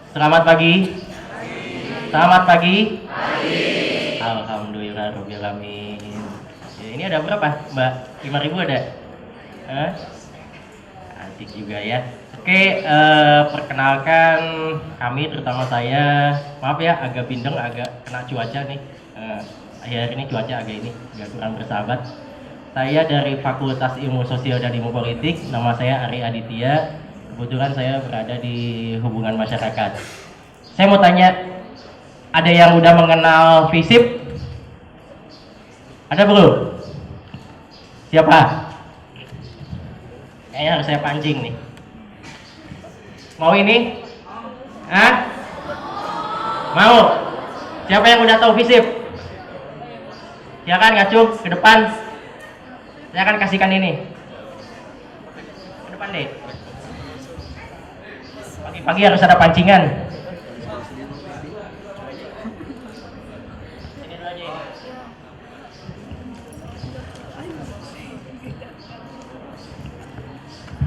Selamat pagi. Selamat pagi. Alhamdulillah rabbil alamin. Ya, ini ada berapa, Mbak? 5.000 ada? Hah? Asik juga ya. Oke, perkenalkan kami, terutama saya. Maaf ya, agak bindeng, agak kena cuaca nih. Akhir ini cuaca agak kurang bersahabat. Saya dari Fakultas Ilmu Sosial dan Ilmu Politik. Nama saya Ari Aditya. Kebetulan saya berada di Hubungan Masyarakat. Saya mau tanya, ada yang udah mengenal FISIP? Ada belum? Siapa? Kayaknya harus saya pancing nih. Mau ini? Hah? Mau? Siapa yang udah tahu FISIP? Silakan ngacung ke depan. Saya akan kasihkan ini. Ke depan deh. Pagi-pagi harus ada pancingan. Sini dulu aja ini.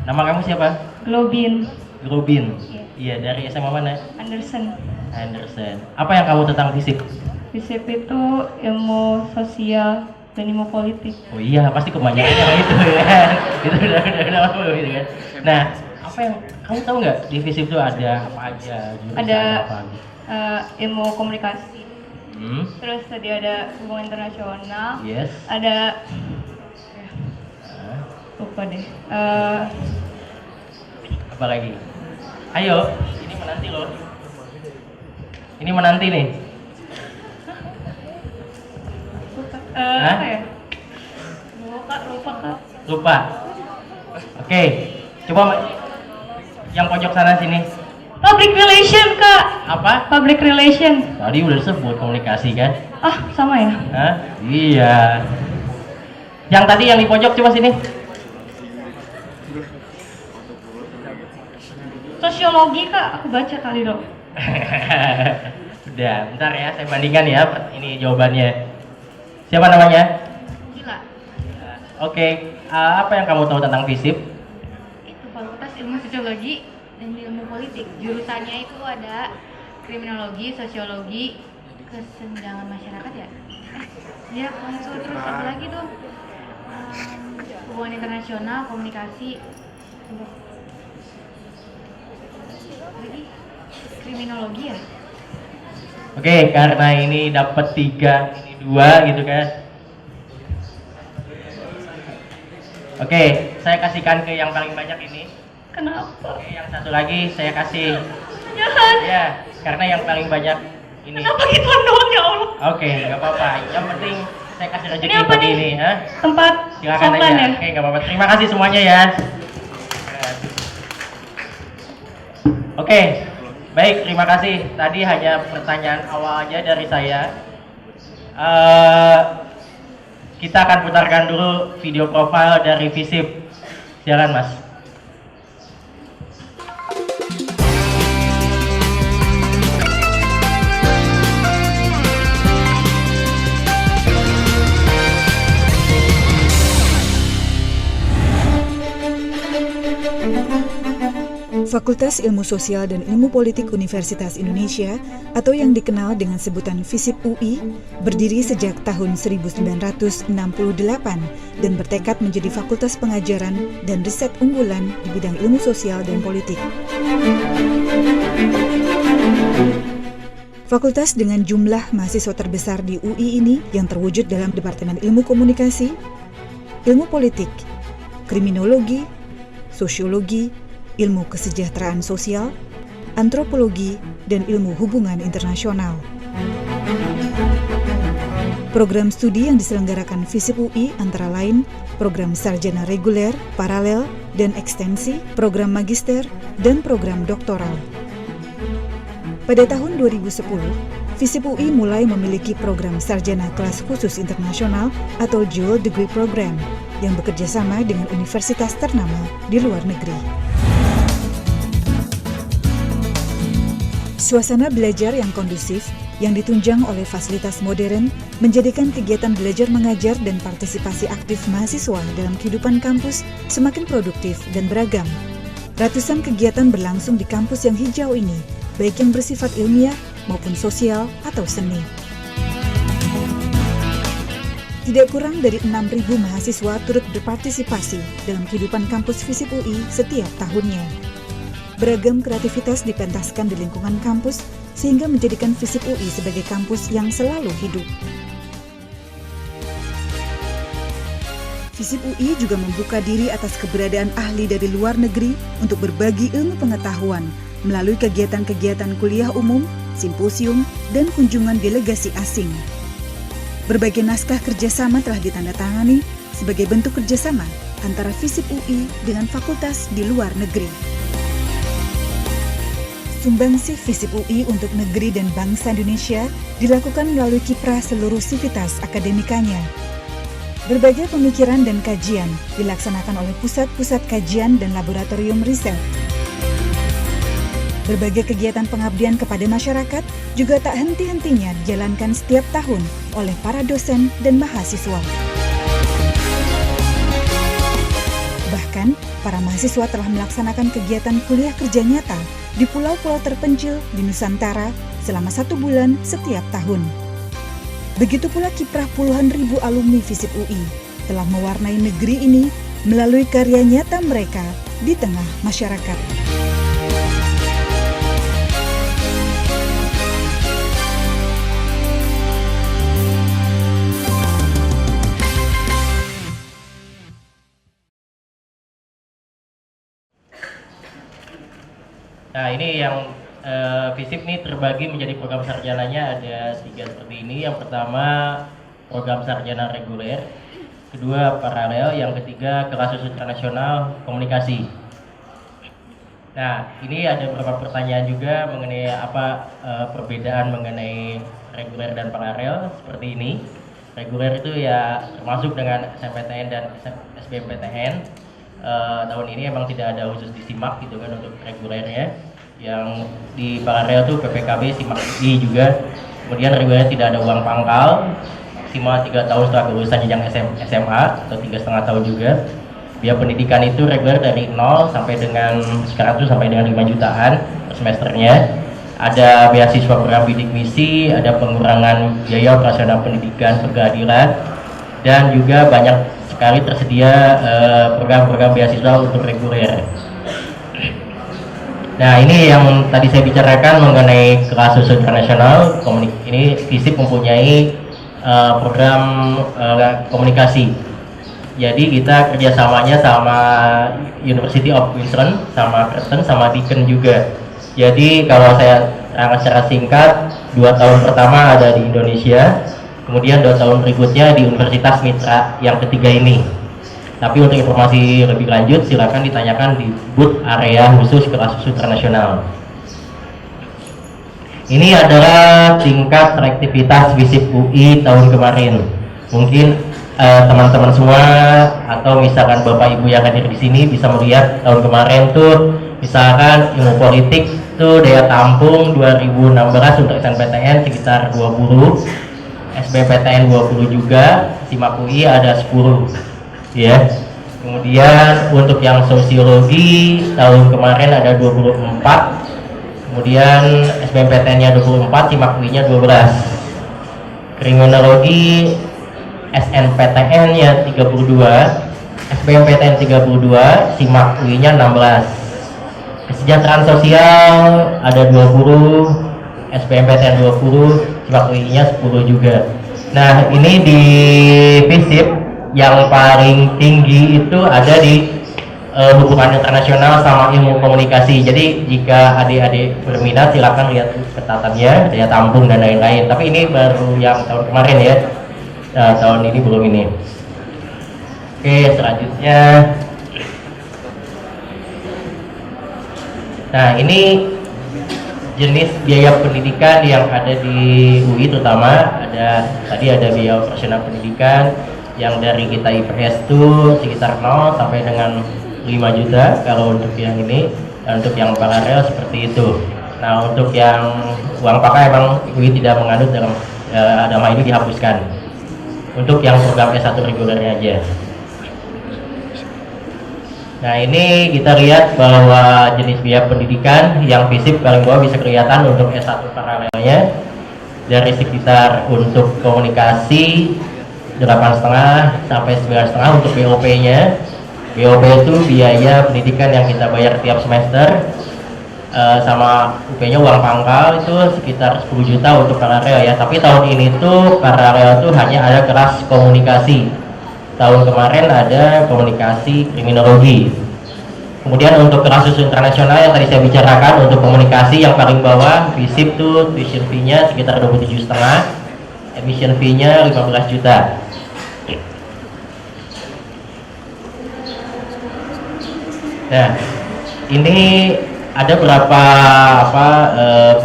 Nama kamu siapa? Globin. Globin. Iya, dari SMA mana? Anderson. Anderson. Apa yang kamu tentang FISIP? FISIP itu ilmu sosial dan ilmu politik. Oh iya, pasti kebanyakan yang itu kan. Itu udah gitu kan. Nah, apa yang kamu tahu nggak di FISIP itu ada apa aja? Ada apa? ilmu komunikasi. Terus tadi ada hubungan internasional. Yes. Ada lupa deh. Apa lagi? Ayo, ini menanti loh. Ini menanti nih. Apa ya? Lupa kak. Lupa. Oke, coba yang pojok sana sini. Public relation kak. Apa? Public relation. Tadi udah disebut komunikasi kan? Ah sama ya. Hah? Iya. Yang tadi yang di pojok coba sini. Sosiologi kak. Aku baca tadi dong. Udah, bentar ya, saya bandingkan ya ini jawabannya. Siapa namanya? Gila. Oke, apa yang kamu tahu tentang FISIP? Itu Fakultas Ilmu Sosiologi dan Ilmu Politik. Jurusannya itu ada kriminologi, sosiologi, kesenjangan masyarakat ya. Ya, terus apa lagi tuh? Hubungan internasional, komunikasi, lagi kriminologi ya. Oke, karena ini dapat 3, ini 2 gitu kan. Oke, saya kasihkan ke yang paling banyak ini. Kenapa? Oke, yang satu lagi saya kasih. Jangan. Ya, karena yang paling banyak ini. Kenapa gitu doang ya Allah? Oke, nggak apa-apa. Yang penting saya kasih rezeki Ini apa buat nih? ini, ha? Tempat Silakan sopan aja. ya? Oke, nggak apa-apa. Terima kasih semuanya ya. Oke, baik. Terima kasih. Tadi hanya pertanyaan awal aja dari saya. Kita akan putarkan dulu video profile dari FISIP. Silakan, Mas. Fakultas Ilmu Sosial dan Ilmu Politik Universitas Indonesia atau yang dikenal dengan sebutan FISIP UI berdiri sejak tahun 1968 dan bertekad menjadi fakultas pengajaran dan riset unggulan di bidang ilmu sosial dan politik. Fakultas dengan jumlah mahasiswa terbesar di UI ini yang terwujud dalam Departemen Ilmu Komunikasi, Ilmu Politik, Kriminologi, Sosiologi, Ilmu Kesejahteraan Sosial, Antropologi, dan Ilmu Hubungan Internasional. Program studi yang diselenggarakan FISIP UI antara lain program sarjana reguler, paralel, dan ekstensi, program magister, dan program doktoral. Pada tahun 2010, FISIP UI mulai memiliki program sarjana kelas khusus internasional atau Dual Degree Program yang bekerja sama dengan universitas ternama di luar negeri. Suasana belajar yang kondusif, yang ditunjang oleh fasilitas modern, menjadikan kegiatan belajar mengajar dan partisipasi aktif mahasiswa dalam kehidupan kampus semakin produktif dan beragam. Ratusan kegiatan berlangsung di kampus yang hijau ini, baik yang bersifat ilmiah maupun sosial atau seni. Tidak kurang dari 6.000 mahasiswa turut berpartisipasi dalam kehidupan kampus FISIP UI setiap tahunnya. Beragam kreativitas dipentaskan di lingkungan kampus sehingga menjadikan FISIP UI sebagai kampus yang selalu hidup. FISIP UI juga membuka diri atas keberadaan ahli dari luar negeri untuk berbagi ilmu pengetahuan melalui kegiatan-kegiatan kuliah umum, simposium, dan kunjungan delegasi asing. Berbagai naskah kerjasama telah ditandatangani sebagai bentuk kerjasama antara FISIP UI dengan fakultas di luar negeri. Sumbangsih FISIP UI untuk negeri dan bangsa Indonesia dilakukan melalui kiprah seluruh sivitas akademikanya. Berbagai pemikiran dan kajian dilaksanakan oleh pusat-pusat kajian dan laboratorium riset. Berbagai kegiatan pengabdian kepada masyarakat juga tak henti-hentinya dijalankan setiap tahun oleh para dosen dan mahasiswa. Bahkan, para mahasiswa telah melaksanakan kegiatan kuliah kerja nyata di pulau-pulau terpencil di Nusantara selama 1 bulan setiap tahun. Begitu pula kiprah puluhan ribu alumni FISIP UI telah mewarnai negeri ini melalui karya nyata mereka di tengah masyarakat. Nah, ini yang FISIP ini terbagi menjadi program sarjananya ada 3 seperti ini. Yang pertama program sarjana reguler, kedua paralel, yang ketiga kelas khusus internasional komunikasi. Nah, ini ada beberapa pertanyaan juga mengenai apa perbedaan mengenai reguler dan paralel seperti ini. Reguler itu ya termasuk dengan SNMPTN dan SBMPTN. Tahun ini emang tidak ada khusus di SIMAK gitu kan untuk regulernya. Yang di paralel tuh PPKB, SIMAK I juga. Kemudian regulernya tidak ada uang pangkal, maksimal 3 tahun setelah kelulusan jenjang SMA atau 3,5 tahun juga. Biaya pendidikan itu reguler dari 0 sampai dengan sekarang tuh sampai dengan 5 jutaan per semesternya. Ada beasiswa program bidik misi, ada pengurangan biaya operasional pendidikan berkeadilan, dan juga banyak sekali tersedia program-program beasiswa untuk reguler. Nah, ini yang tadi saya bicarakan mengenai kelas khusus internasional. Ini FISIP mempunyai program komunikasi. Jadi kita kerjasamanya sama University of Queensland, sama Curtin, sama Deakin juga. Jadi kalau saya secara singkat, 2 tahun pertama ada di Indonesia, kemudian 2 tahun berikutnya di Universitas Mitra yang ketiga ini. Tapi untuk informasi lebih lanjut silakan ditanyakan di booth area khusus kelas khusus internasional. Ini adalah tingkat selektivitas FISIP UI tahun kemarin. Mungkin teman-teman semua atau misalkan Bapak Ibu yang hadir di sini bisa melihat tahun kemarin tuh misalkan ilmu politik tuh daya tampung 2016 untuk SNMPTN sekitar 20, SBMPTN 20 juga, SIMAK UI ada 10 ya. Kemudian untuk yang sosiologi tahun kemarin ada 24, kemudian SBMPTN-nya 24, SIMAK UI-nya 12. Kriminologi SNPTN-nya 32, SBMPTN 32, SIMAK UI-nya 16. Kesejahteraan sosial ada 20, SBMPTN 20, SIMAK UI-nya 10 juga. Nah, ini di FISIP yang paling tinggi itu ada di hubungan internasional sama ilmu komunikasi. Jadi jika adik-adik berminat silakan lihat ketatannya, daya tampung dan lain-lain. Tapi ini baru yang tahun kemarin ya. Tahun ini belum ini. Oke, selanjutnya. Nah, ini jenis biaya pendidikan yang ada di UI, terutama tadi ada biaya operasional pendidikan yang dari kita IPS itu sekitar 0 sampai dengan 5 juta kalau untuk yang ini, dan untuk yang paralel seperti itu. Nah, untuk yang uang pakai emang UI tidak menganut dalam agama ini dihapuskan. Untuk yang program S1 regulernya aja. Nah, ini kita lihat bahwa jenis biaya pendidikan yang FISIP paling bawah bisa kelihatan untuk S1 paralelnya dari sekitar untuk komunikasi 8,5 sampai 9,5 untuk BOP-nya. BOP itu biaya pendidikan yang kita bayar tiap semester, sama UP-nya uang pangkal itu sekitar 10 juta untuk paralel ya. Tapi tahun ini tuh paralel tuh hanya ada kelas komunikasi. Tahun kemarin ada komunikasi kriminologi. Kemudian untuk kelas internasional yang tadi saya bicarakan, untuk komunikasi yang paling bawah FISIP tuh tuition fee-nya sekitar 27,5, admission fee-nya 15 juta. Nah, ini ada berapa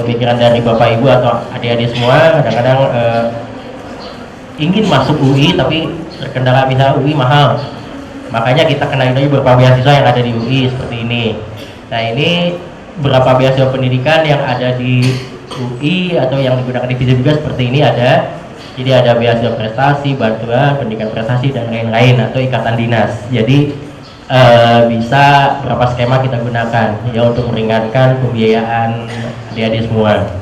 pemikiran dari Bapak Ibu atau adik-adik semua. Kadang-kadang ingin masuk UI tapi terkendala misalnya UI mahal, makanya kita kenalin lagi beberapa beasiswa yang ada di UI seperti ini. Nah, ini beberapa beasiswa pendidikan yang ada di UI atau yang digunakan di FISIP juga seperti ini ada. Jadi ada beasiswa prestasi, bantuan pendidikan prestasi dan lain-lain atau ikatan dinas. Jadi bisa berapa skema kita gunakan ya untuk meringankan pembiayaan adik-adik semua.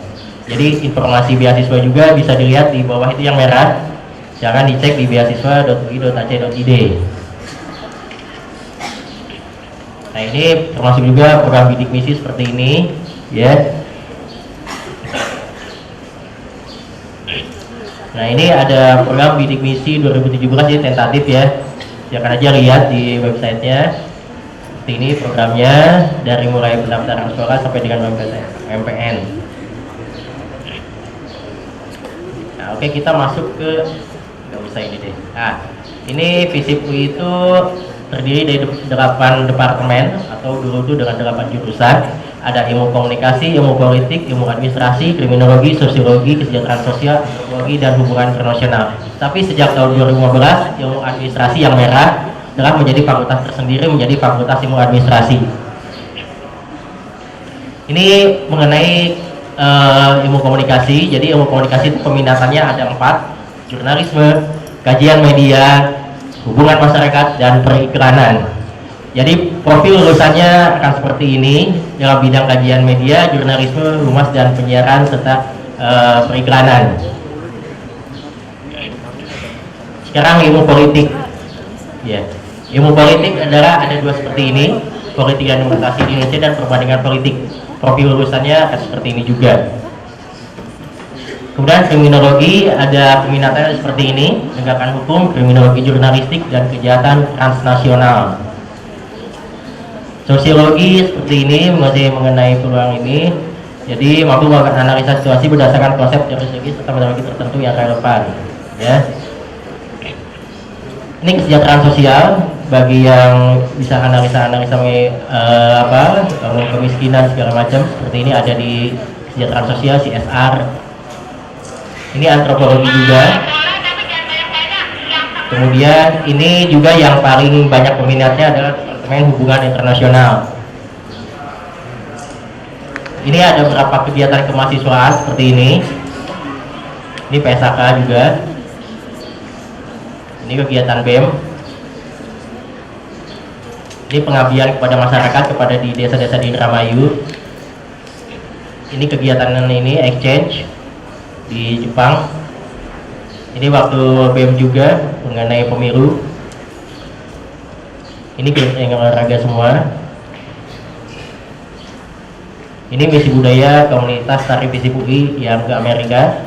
Jadi informasi beasiswa juga bisa dilihat di bawah itu yang merah. Jangan dicek di beasiswa.ui.ac.id. Nah, ini termasuk juga program bidik misi seperti ini ya. Nah, ini ada program bidik misi 2017 jadi tentatif ya. Silakan aja lihat di websitenya. Seperti ini programnya dari mulai pendaftaran sekolah sampai dengan MPN. Nah, oke, kita masuk ke ini deh. Nah, ini FISIP UI itu terdiri dari 8 departemen atau dulu itu dengan 8 jurusan. Ada ilmu komunikasi, ilmu politik, ilmu administrasi, kriminologi, sosiologi, kesejahteraan sosial, antropologi, dan hubungan internasional. Tapi sejak tahun 2015, ilmu administrasi yang merah telah menjadi fakultas tersendiri, menjadi fakultas ilmu administrasi. Ini mengenai ilmu komunikasi. Jadi ilmu komunikasi itu peminatannya ada 4: jurnalisme, kajian media, hubungan masyarakat, dan periklanan. Jadi profil lulusannya akan seperti ini dalam bidang kajian media, jurnalisme, humas, dan penyiaran serta periklanan. Sekarang ilmu politik. Ya, ilmu politik adalah ada 2 seperti ini: politik dan demokrasi di Indonesia dan perbandingan politik. Profil lulusannya akan seperti ini juga. Kemudian kriminologi ada peminatannya seperti ini: penegakan hukum, kriminologi jurnalistik, dan kejahatan transnasional. Sosiologi seperti ini masih mengenai peluang ini. Jadi mampu melakukan analisa situasi berdasarkan konsep teori sosiologis serta metodologi tertentu yang relevan. Ya. Ini kesejahteraan sosial bagi yang bisa analisa kemiskinan segala macam. Seperti ini ada di kesejahteraan sosial CSR. Ini antropologi juga. Kemudian ini juga yang paling banyak peminatnya adalah departemen hubungan internasional. Ini ada beberapa kegiatan kemahasiswaan seperti ini. Ini PSAK juga. Ini kegiatan BEM. Ini pengabdian kepada masyarakat kepada di desa-desa di Indramayu. Ini kegiatan ini exchange di Jepang. Ini waktu BEM juga mengenai pemilu. Ini yang olahraga semua. Ini misi budaya komunitas tari FISIP UI yang ke Amerika.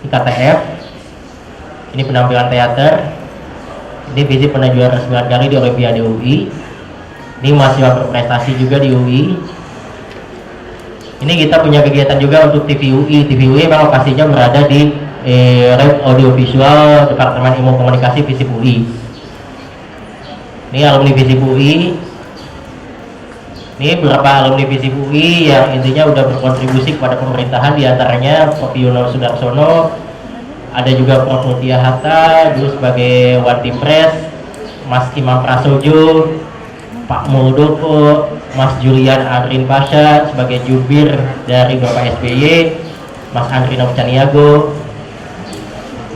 Ini KTF. Ini penampilan teater. Ini FISIP pernah juara 9 kali di Olimpiade UI. Ini mahasiswa berprestasi juga di UI. Ini kita punya kegiatan juga untuk TV UI. TV UI memang lokasinya berada di Lab Audiovisual Departemen Ilmu Komunikasi FISIP UI. Ini alumni FISIP UI. Ini beberapa alumni FISIP UI yang intinya udah berkontribusi kepada pemerintahan, diantaranya Prof. Yuno Sudarsono, ada juga Prof. Mutia Hatta dulu sebagai One Team Press, Mas Imam Prasojo, Pak Muldoko, Mas Julian Adrin Pasha sebagai jubir dari Bapak SBY, Mas Andri Novcaniago,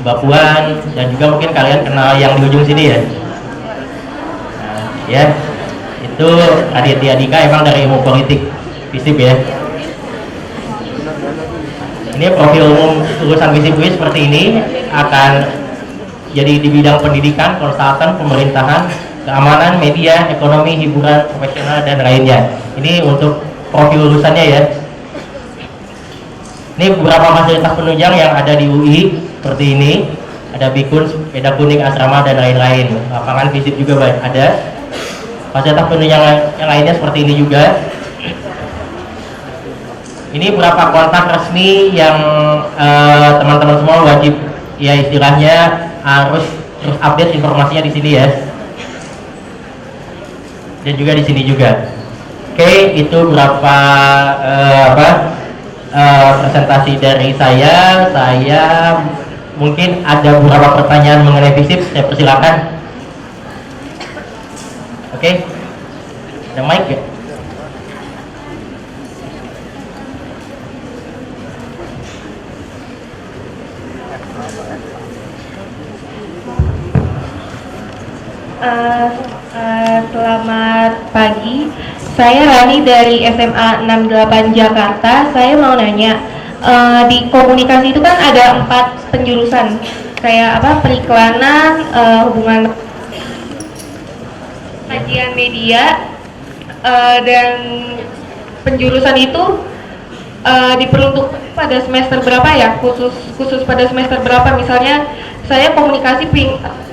Mbak Puan, dan juga mungkin kalian kenal yang di ujung sini ya. Nah, Ya, itu Raditya Dika emang dari ilmu politik FISIP ya. Ini profil umum lulusan FISIP UI seperti ini, akan jadi di bidang pendidikan, konsultan, pemerintahan, keamanan, media, ekonomi, hiburan, profesional, dan lainnya. Ini untuk profil lulusannya ya. Ini beberapa fasilitas penunjang yang ada di UI seperti ini. Ada bikun, sepeda kuning, asrama, dan lain-lain. Lapangan FISIP juga ada. Fasilitas penunjang yang lainnya seperti ini juga. Ini beberapa kontak resmi yang teman-teman semua wajib ya istilahnya harus terus update informasinya di sini ya. Dan juga di sini juga. Oke, itu beberapa presentasi dari saya. Saya mungkin ada beberapa pertanyaan mengenai FISIP, saya persilakan. Oke, ada mic ya? Selamat pagi, saya Rani dari SMA 68 Jakarta. Saya mau nanya, di komunikasi itu kan ada 4 penjurusan, kayak apa, periklanan, hubungan kajian media, dan penjurusan itu diperuntukkan pada semester berapa ya, khusus pada semester berapa? Misalnya saya komunikasi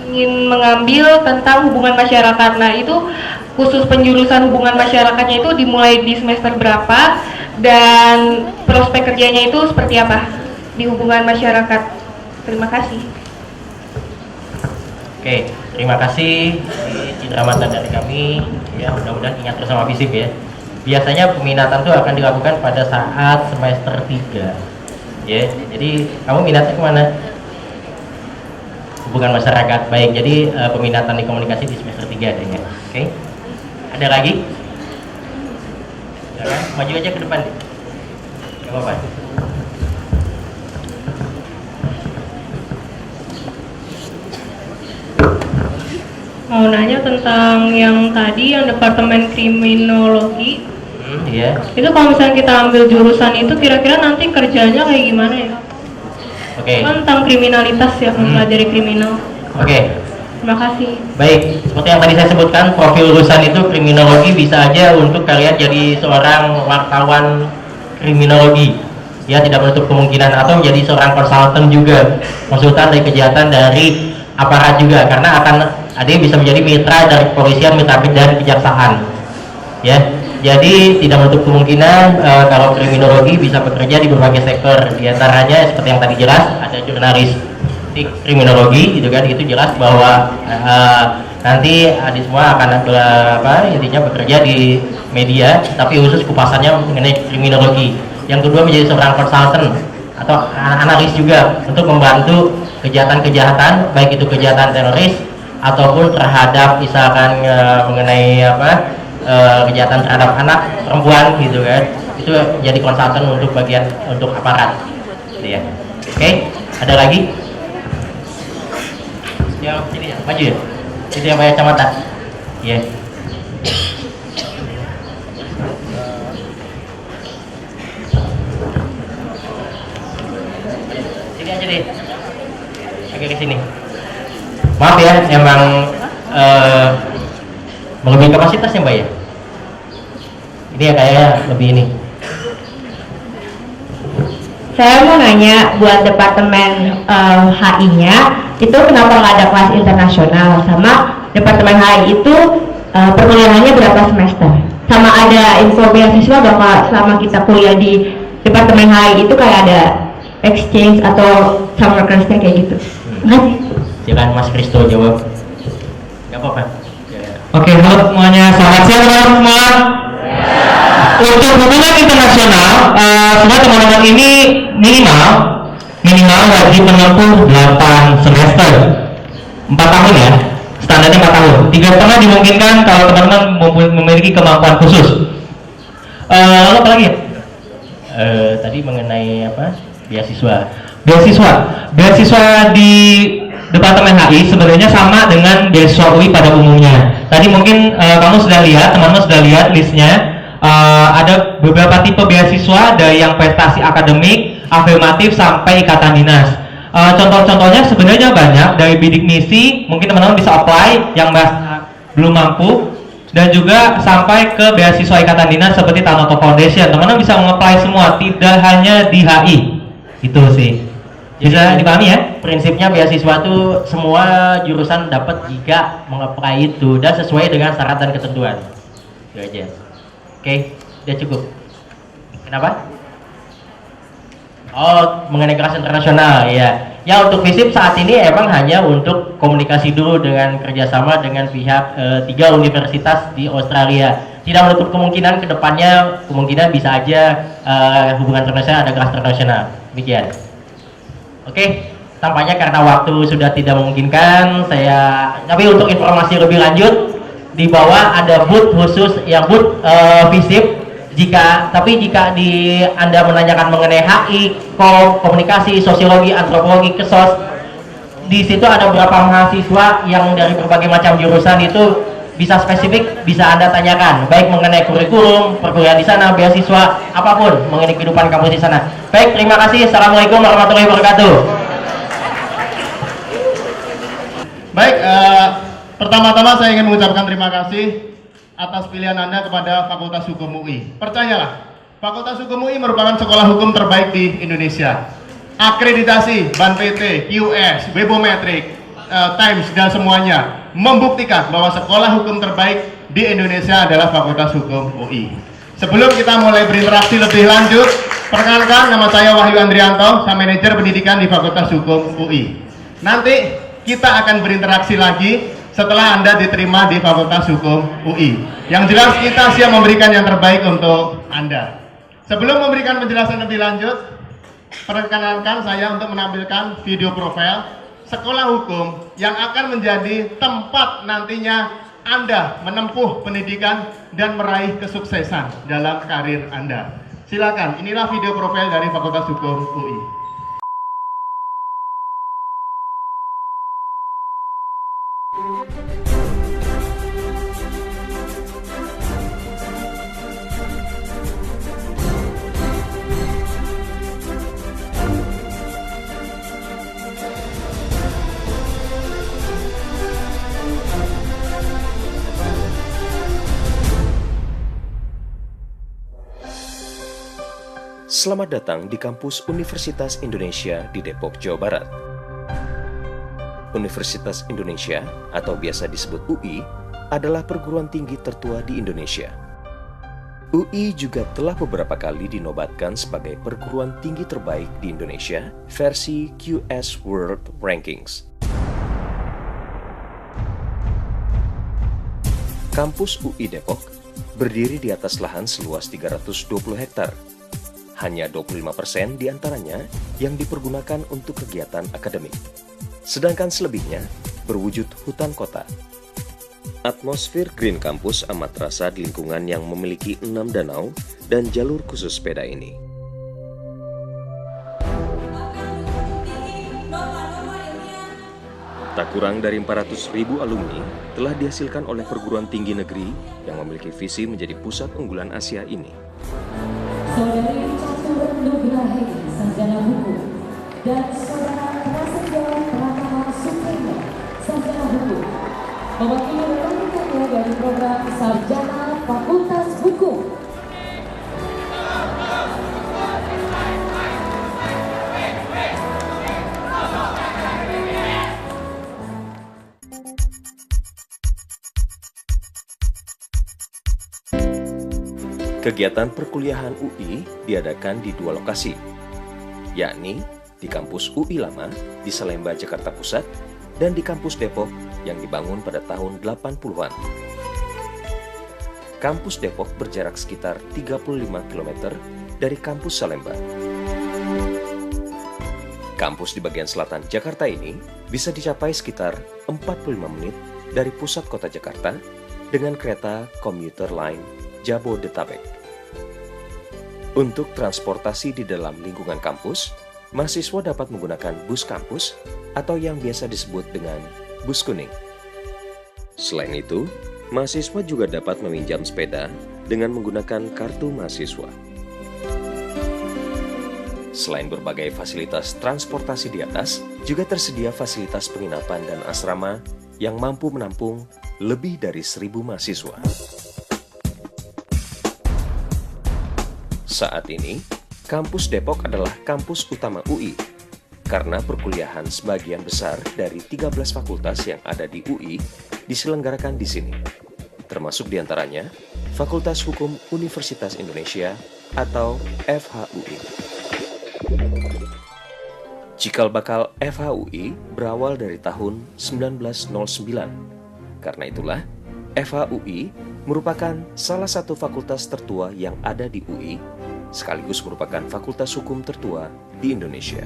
ingin mengambil tentang hubungan masyarakat, nah itu khusus penjurusan hubungan masyarakatnya itu dimulai di semester berapa, dan prospek kerjanya itu seperti apa di hubungan masyarakat? Terima kasih. Oke, terima kasih Citra Mata dari kami. Ya, mudah-mudahan ingat bersama FISIP ya. Biasanya peminatan itu akan dilakukan pada saat semester 3. Ya, jadi kamu minatnya kemana? Hubungan masyarakat. Baik, jadi peminatan di komunikasi di semester 3 adanya. Oke. Ada lagi? Silakan, maju aja ke depan. Gak apa-apa. Mau nanya tentang yang tadi, yang departemen kriminologi. Iya. Itu kalau misalnya kita ambil jurusan itu, kira-kira nanti kerjanya kayak gimana ya? Oke. Tentang kriminalitas ya, mempelajari kriminal. Oke. Terima kasih. Baik, seperti yang tadi saya sebutkan, profil lulusan itu kriminologi bisa aja untuk kalian jadi seorang wartawan kriminologi. Ya, tidak menutup kemungkinan, atau menjadi seorang konsultan juga, konsultan dari kejahatan dari aparat juga, karena ada yang bisa menjadi mitra dari kepolisian, mitra dari kejaksaan. Ya, jadi tidak menutup kemungkinan kalau kriminologi bisa bekerja di berbagai sektor. Di antaranya seperti yang tadi jelas, ada jurnalistik kriminologi, gitu kan? Itu jelas bahwa nanti adik semua akan intinya bekerja di media, tapi khusus kupasannya mengenai kriminologi. Yang kedua, menjadi seorang konsultan atau analis juga untuk membantu kejahatan-kejahatan, baik itu kejahatan teroris ataupun terhadap misalkan mengenai kejahatan terhadap anak, perempuan, gitu kan. Itu jadi konsultan untuk bagian untuk aparat, gitu ya. Oke, ada lagi? Yang sini ya, maju ya. Itu yang pakai kacamata. Iya. Sini aja deh. Oke, ke sini. Maaf ya, emang melebihi kapasitasnya Mbak ya. Ini ya kayaknya lebih ini. Saya mau nanya buat departemen HI-nya, itu kenapa nggak ada kelas internasional, sama departemen HI itu perkuliahannya berapa semester? Sama ada info beasiswa bakal selama kita kuliah di departemen HI itu kayak ada exchange atau summer class-nya kayak gitu. Silakan Mas Kristo jawab. Gak apa-apa. Oke, halo semuanya, selamat siang teman-teman. Untuk hubungan internasional, semua teman-teman ini minimal wajib menempuh 8 semester, 4 tahun ya, standarnya 4 tahun. 3,5 dimungkinkan kalau teman-teman memiliki kemampuan khusus. Lalu apa lagi? Tadi mengenai apa? Beasiswa. Beasiswa di Departemen HI sebenarnya sama dengan beasiswa UI pada umumnya. Tadi mungkin kamu sudah lihat, teman-teman sudah lihat listnya. Ada beberapa tipe beasiswa dari yang prestasi akademik, afirmatif sampai ikatan dinas. Contoh-contohnya sebenarnya banyak, dari bidik misi, mungkin teman-teman bisa apply yang belum mampu, dan juga sampai ke beasiswa ikatan dinas seperti Tanoto Foundation. Teman-teman bisa mengapply semua, tidak hanya di HI. Itu sih. Bisa dipahami ya? Prinsipnya beasiswa itu semua jurusan dapat jika mengapply itu dan sesuai dengan syarat dan ketentuan. Itu aja. Oke, udah cukup. Kenapa? Oh, mengenai kelas internasional, ya. Ya, untuk FISIP saat ini emang hanya untuk komunikasi dulu dengan kerjasama dengan pihak 3 universitas di Australia. Tidak menutup kemungkinan kedepannya kemungkinan bisa aja hubungan internasional ada kelas internasional. Demikian. Oke, tampaknya karena waktu sudah tidak memungkinkan, tapi untuk informasi lebih lanjut di bawah ada booth khusus yang booth FISIP. Jika Anda menanyakan mengenai HI, komunikasi, sosiologi, antropologi, kesos, di situ ada beberapa mahasiswa yang dari berbagai macam jurusan itu bisa spesifik, bisa Anda tanyakan, baik mengenai kurikulum, perkuliahan di sana, beasiswa, apapun mengenai kehidupan kampus di sana. Baik, terima kasih. Assalamualaikum warahmatullahi wabarakatuh. Baik, pertama-tama saya ingin mengucapkan terima kasih atas pilihan Anda kepada Fakultas Hukum UI. Percayalah, Fakultas Hukum UI merupakan sekolah hukum terbaik di Indonesia. Akreditasi, BAN PT, QS, Webometric, Times, dan semuanya membuktikan bahwa sekolah hukum terbaik di Indonesia adalah Fakultas Hukum UI. Sebelum kita mulai berinteraksi lebih lanjut, perkenalkan, nama saya Wahyu Andrianto, saya manajer pendidikan di Fakultas Hukum UI. Nanti kita akan berinteraksi lagi setelah Anda diterima di Fakultas Hukum UI. Yang jelas kita siap memberikan yang terbaik untuk Anda. Sebelum memberikan penjelasan lebih lanjut, perkenalkan saya untuk menampilkan video profil sekolah hukum yang akan menjadi tempat nantinya Anda menempuh pendidikan dan meraih kesuksesan dalam karir Anda. Silakan, inilah video profil dari Fakultas Hukum UI. Selamat datang di kampus Universitas Indonesia di Depok, Jawa Barat. Universitas Indonesia, atau biasa disebut UI, adalah perguruan tinggi tertua di Indonesia. UI juga telah beberapa kali dinobatkan sebagai perguruan tinggi terbaik di Indonesia versi QS World Rankings. Kampus UI Depok berdiri di atas lahan seluas 320 hektar. Hanya 25% diantaranya yang dipergunakan untuk kegiatan akademik. Sedangkan selebihnya berwujud hutan kota. Atmosfer Green Campus amat terasa di lingkungan yang memiliki 6 danau dan jalur khusus sepeda ini. Tak kurang dari 400.000 alumni telah dihasilkan oleh perguruan tinggi negeri yang memiliki visi menjadi pusat unggulan Asia ini. Saudari Catur Nugrahi, sarjana hukum, dan saudara Prasetyo Pratama Supremo, sarjana hukum, mewakili rekan-rekannya dari program Sarjana Fakultas Hukum. Kegiatan perkuliahan UI diadakan di 2 lokasi, yakni di kampus UI Lama di Salemba, Jakarta Pusat, dan di kampus Depok yang dibangun pada tahun 80-an. Kampus Depok berjarak sekitar 35 km dari kampus Salemba. Kampus di bagian selatan Jakarta ini bisa dicapai sekitar 45 menit dari pusat kota Jakarta dengan kereta komuter line Jabodetabek. Untuk transportasi di dalam lingkungan kampus, mahasiswa dapat menggunakan bus kampus atau yang biasa disebut dengan bus kuning. Selain itu, mahasiswa juga dapat meminjam sepeda dengan menggunakan kartu mahasiswa. Selain berbagai fasilitas transportasi di atas, juga tersedia fasilitas penginapan dan asrama yang mampu menampung lebih dari 1.000 mahasiswa. Saat ini, kampus Depok adalah kampus utama UI, karena perkuliahan sebagian besar dari 13 fakultas yang ada di UI diselenggarakan di sini, termasuk diantaranya Fakultas Hukum Universitas Indonesia atau FHUI. Cikal bakal FHUI berawal dari tahun 1909. Karena itulah, FHUI merupakan salah satu fakultas tertua yang ada di UI, sekaligus merupakan fakultas hukum tertua di Indonesia.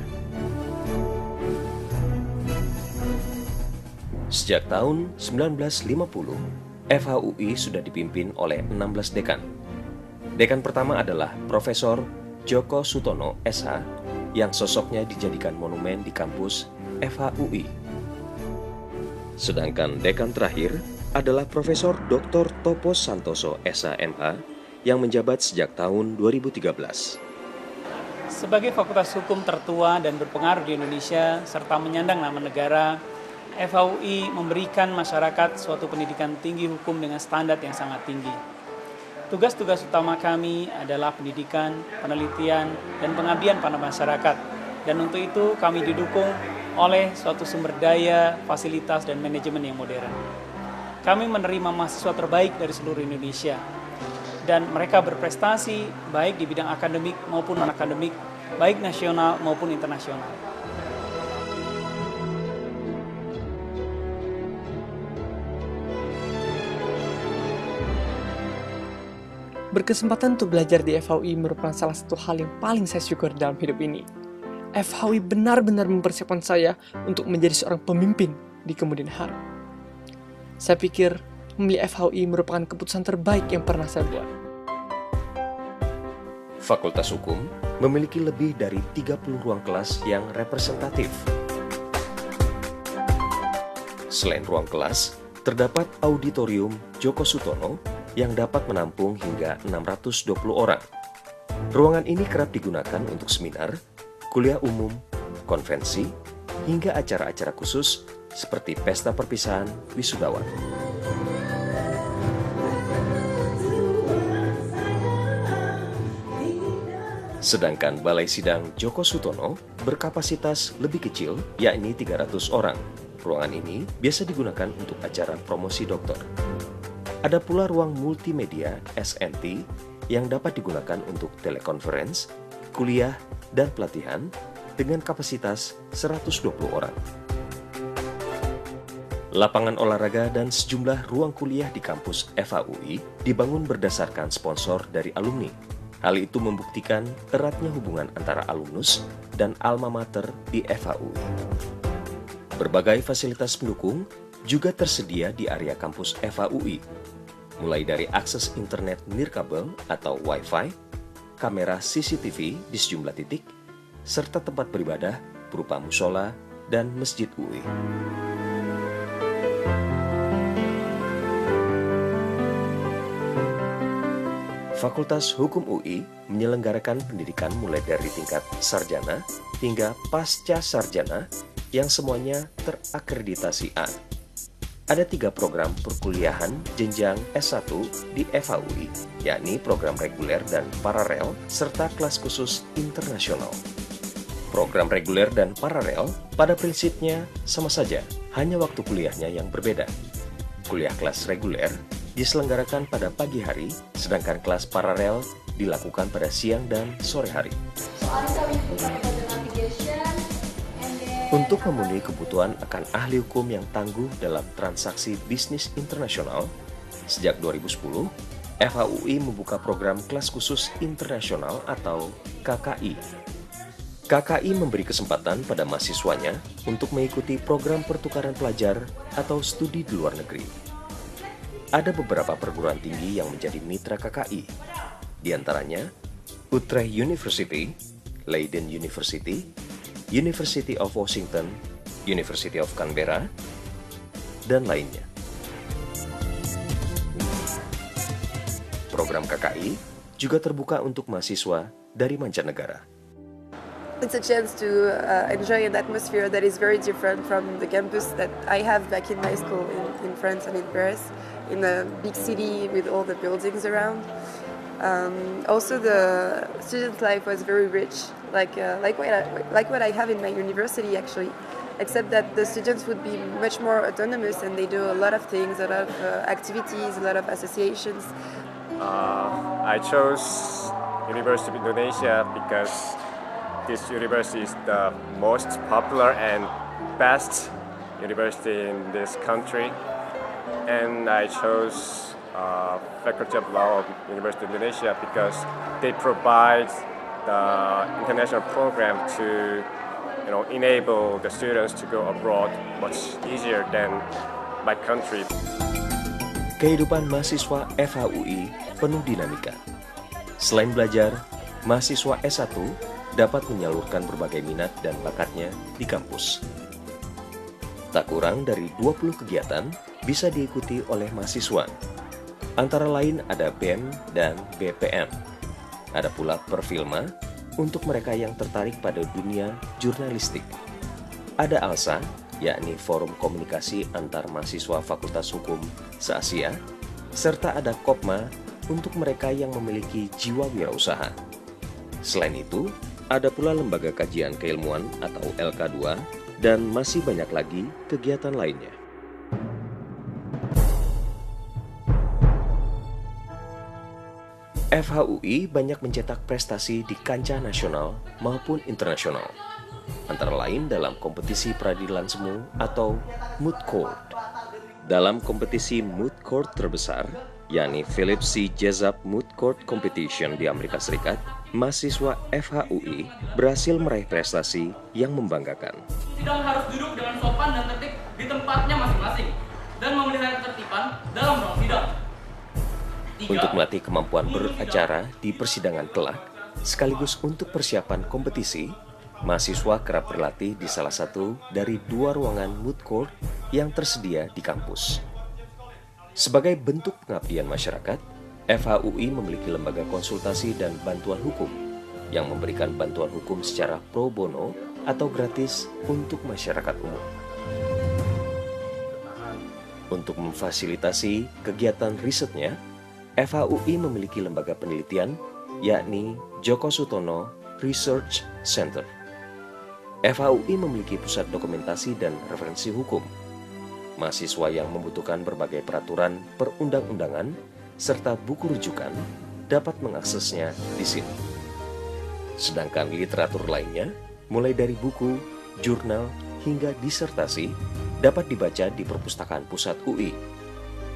Sejak tahun 1950, FHUI sudah dipimpin oleh 16 dekan. Dekan pertama adalah Profesor Djoko Sutono, SH, yang sosoknya dijadikan monumen di kampus FHUI. Sedangkan dekan terakhir adalah Profesor Dr. Topo Santoso, SH.MH, yang menjabat sejak tahun 2013. Sebagai fakultas hukum tertua dan berpengaruh di Indonesia, serta menyandang nama negara, FHUI memberikan masyarakat suatu pendidikan tinggi hukum dengan standar yang sangat tinggi. Tugas-tugas utama kami adalah pendidikan, penelitian, dan pengabdian pada masyarakat. Dan untuk itu kami didukung oleh suatu sumber daya, fasilitas, dan manajemen yang modern. Kami menerima mahasiswa terbaik dari seluruh Indonesia. Dan mereka berprestasi baik di bidang akademik maupun non-akademik, baik nasional maupun internasional. Berkesempatan untuk belajar di FHUI merupakan salah satu hal yang paling saya syukur dalam hidup ini. FHUI benar-benar mempersiapkan saya untuk menjadi seorang pemimpin di kemudian hari. Saya pikir memilih FHUI merupakan keputusan terbaik yang pernah saya buat. Fakultas Hukum memiliki lebih dari 30 ruang kelas yang representatif. Selain ruang kelas, terdapat auditorium Djoko Sutono yang dapat menampung hingga 620 orang. Ruangan ini kerap digunakan untuk seminar, kuliah umum, konvensi, hingga acara-acara khusus seperti pesta perpisahan wisudawan. Sedangkan Balai Sidang Djoko Sutono berkapasitas lebih kecil, yakni 300 orang. Ruangan ini biasa digunakan untuk acara promosi doktor. Ada pula ruang multimedia SMT yang dapat digunakan untuk telekonferensi, kuliah, dan pelatihan dengan kapasitas 120 orang. Lapangan olahraga dan sejumlah ruang kuliah di kampus FHUI dibangun berdasarkan sponsor dari alumni. Hal itu membuktikan eratnya hubungan antara alumnus dan alma mater di FHUI. Berbagai fasilitas pendukung juga tersedia di area kampus FHUI, mulai dari akses internet nirkabel atau Wi-Fi, kamera CCTV di sejumlah titik, serta tempat beribadah berupa musola dan masjid UI. Fakultas Hukum UI menyelenggarakan pendidikan mulai dari tingkat sarjana hingga pasca sarjana yang semuanya terakreditasi A. Ada 3 program perkuliahan jenjang S1 di FHUI, yakni program reguler dan paralel, serta kelas khusus internasional. Program reguler dan paralel pada prinsipnya sama saja, hanya waktu kuliahnya yang berbeda. Kuliah kelas reguler diselenggarakan pada pagi hari, sedangkan kelas paralel dilakukan pada siang dan sore hari. Untuk memenuhi kebutuhan akan ahli hukum yang tangguh dalam transaksi bisnis internasional, sejak 2010, FHUI membuka program kelas khusus internasional atau KKI. KKI memberi kesempatan pada mahasiswanya untuk mengikuti program pertukaran pelajar atau studi di luar negeri. Ada beberapa perguruan tinggi yang menjadi mitra KKI, di antaranya Utrecht University, Leiden University, University of Washington, University of Canberra, dan lainnya. Program KKI juga terbuka untuk mahasiswa dari mancanegara. It's a chance to enjoy an atmosphere that is very different from the campus that I have back in my school in France and in Paris, in a big city with all the buildings around. Also, the student life was very rich, like what I have in my university actually, except that the students would be much more autonomous and they do a lot of things, a lot of activities, a lot of associations. I chose University of Indonesia because this university is the most popular and best university in this country, and I chose Faculty of Law of University of Indonesia because they provide the international program to enable the students to go abroad much easier than my country. Kehidupan mahasiswa FHUI penuh dinamika. Selain belajar, mahasiswa S1 dapat menyalurkan berbagai minat dan bakatnya di kampus. Tak kurang dari 20 kegiatan bisa diikuti oleh mahasiswa. Antara lain ada BEM dan BPM. Ada pula Perfilma untuk mereka yang tertarik pada dunia jurnalistik. Ada ALSA, yakni Forum Komunikasi Antar Mahasiswa Fakultas Hukum se-Asia, serta ada KOPMA untuk mereka yang memiliki jiwa wirausaha. Selain itu, ada pula Lembaga Kajian Keilmuan atau LK2, dan masih banyak lagi kegiatan lainnya. FHUI banyak mencetak prestasi di kancah nasional maupun internasional, antara lain dalam kompetisi peradilan semu atau Moot Court. Dalam kompetisi Moot Court terbesar, yakni Philip C. Jessup Moot Court Competition di Amerika Serikat, mahasiswa FHUI berhasil meraih prestasi yang membanggakan. Sidang harus duduk dengan sopan dan tertib di tempatnya masing-masing dan memelihara ketertiban dalam ruang sidang. Untuk melatih kemampuan beracara di persidangan kelak, sekaligus untuk persiapan kompetisi, mahasiswa kerap berlatih di salah satu dari 2 ruangan moot court yang tersedia di kampus. Sebagai bentuk pengabdian masyarakat, FHUI memiliki lembaga konsultasi dan bantuan hukum yang memberikan bantuan hukum secara pro bono atau gratis untuk masyarakat umum. Untuk memfasilitasi kegiatan risetnya, FHUI memiliki lembaga penelitian, yakni Djoko Sutomo Research Center. FHUI memiliki pusat dokumentasi dan referensi hukum. Mahasiswa yang membutuhkan berbagai peraturan perundang-undangan serta buku rujukan dapat mengaksesnya di sini. Sedangkan literatur lainnya, mulai dari buku, jurnal, hingga disertasi, dapat dibaca di Perpustakaan Pusat UI.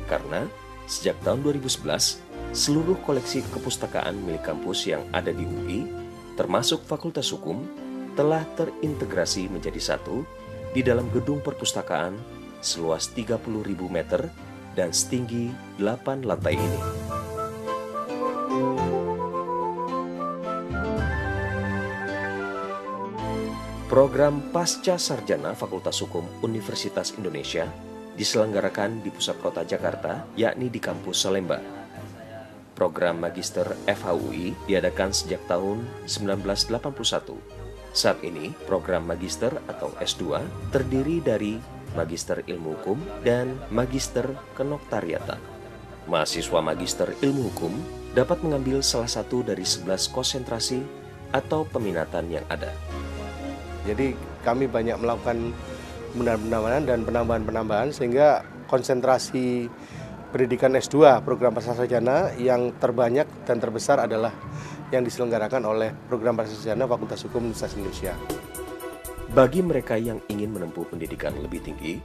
Karena sejak tahun 2011, seluruh koleksi kepustakaan milik kampus yang ada di UI, termasuk Fakultas Hukum, telah terintegrasi menjadi satu di dalam gedung perpustakaan seluas 30.000 meter dan setinggi 8 lantai ini. Program Pasca Sarjana Fakultas Hukum Universitas Indonesia diselenggarakan di pusat kota Jakarta, yakni di kampus Salemba. Program Magister FHUI diadakan sejak tahun 1981. Saat ini, program Magister atau S2 terdiri dari Magister Ilmu Hukum dan Magister Kenoktariatan. Mahasiswa Magister Ilmu Hukum dapat mengambil salah satu dari 11 konsentrasi atau peminatan yang ada. Jadi kami banyak melakukan penambahan dan penambahan sehingga konsentrasi pendidikan S2 program pasca sarjana yang terbanyak dan terbesar adalah yang diselenggarakan oleh program pasca sarjana Fakultas Hukum Universitas Indonesia. Bagi mereka yang ingin menempuh pendidikan lebih tinggi,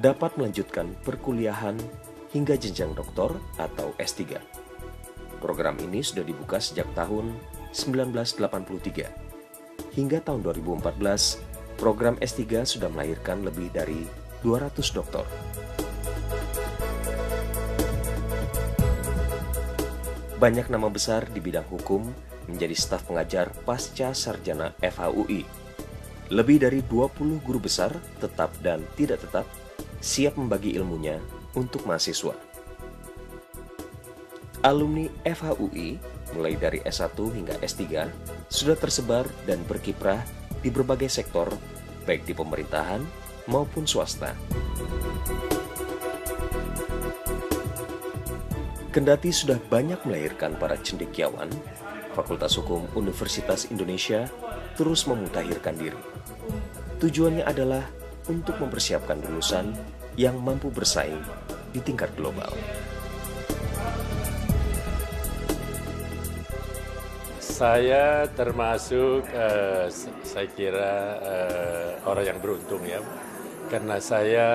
dapat melanjutkan perkuliahan hingga jenjang doktor atau S3. Program ini sudah dibuka sejak tahun 1983. Hingga tahun 2014, program S3 sudah melahirkan lebih dari 200 doktor. Banyak nama besar di bidang hukum menjadi staf pengajar pasca sarjana FHUI. Lebih dari 20 guru besar, tetap dan tidak tetap, siap membagi ilmunya untuk mahasiswa. Alumni FHUI, mulai dari S1 hingga S3, sudah tersebar dan berkiprah di berbagai sektor, baik di pemerintahan maupun swasta. Kendati sudah banyak melahirkan para cendekiawan, Fakultas Hukum Universitas Indonesia terus memutakhirkan diri. Tujuannya adalah untuk mempersiapkan lulusan yang mampu bersaing di tingkat global. Saya termasuk, saya kira orang yang beruntung ya, karena saya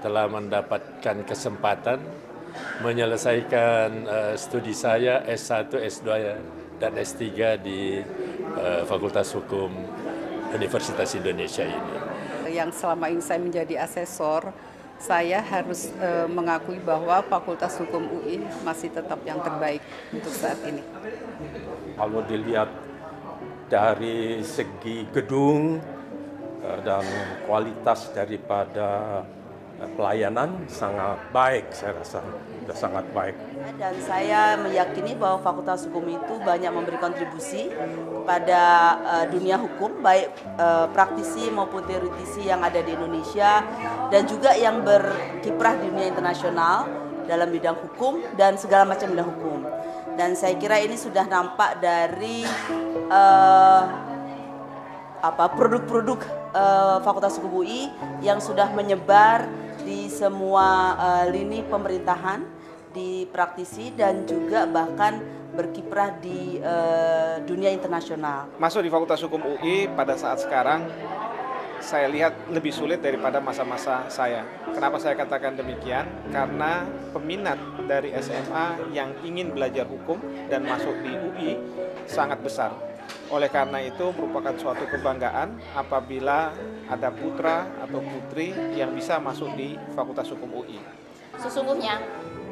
telah mendapatkan kesempatan menyelesaikan studi saya S1, S2 dan S3 di Fakultas Hukum Universitas Indonesia ini. Yang selama ini saya menjadi asesor, saya harus mengakui bahwa Fakultas Hukum UI masih tetap yang terbaik untuk saat ini. Kalau dilihat dari segi gedung dan kualitas daripada pelayanan sangat baik, saya rasa sudah sangat baik. Dan saya meyakini bahwa Fakultas Hukum itu banyak memberi kontribusi kepada dunia hukum, baik praktisi maupun teoretisi yang ada di Indonesia, dan juga yang berkiprah di dunia internasional dalam bidang hukum dan segala macam bidang hukum. Dan saya kira ini sudah nampak dari produk-produk Fakultas Hukum UI yang sudah menyebar di semua lini pemerintahan, di praktisi, dan juga bahkan berkiprah di dunia internasional. Masuk di Fakultas Hukum UI pada saat sekarang saya lihat lebih sulit daripada masa-masa saya. Kenapa saya katakan demikian? Karena peminat dari SMA yang ingin belajar hukum dan masuk di UI sangat besar. Oleh karena itu merupakan suatu kebanggaan apabila ada putra atau putri yang bisa masuk di Fakultas Hukum UI. Sesungguhnya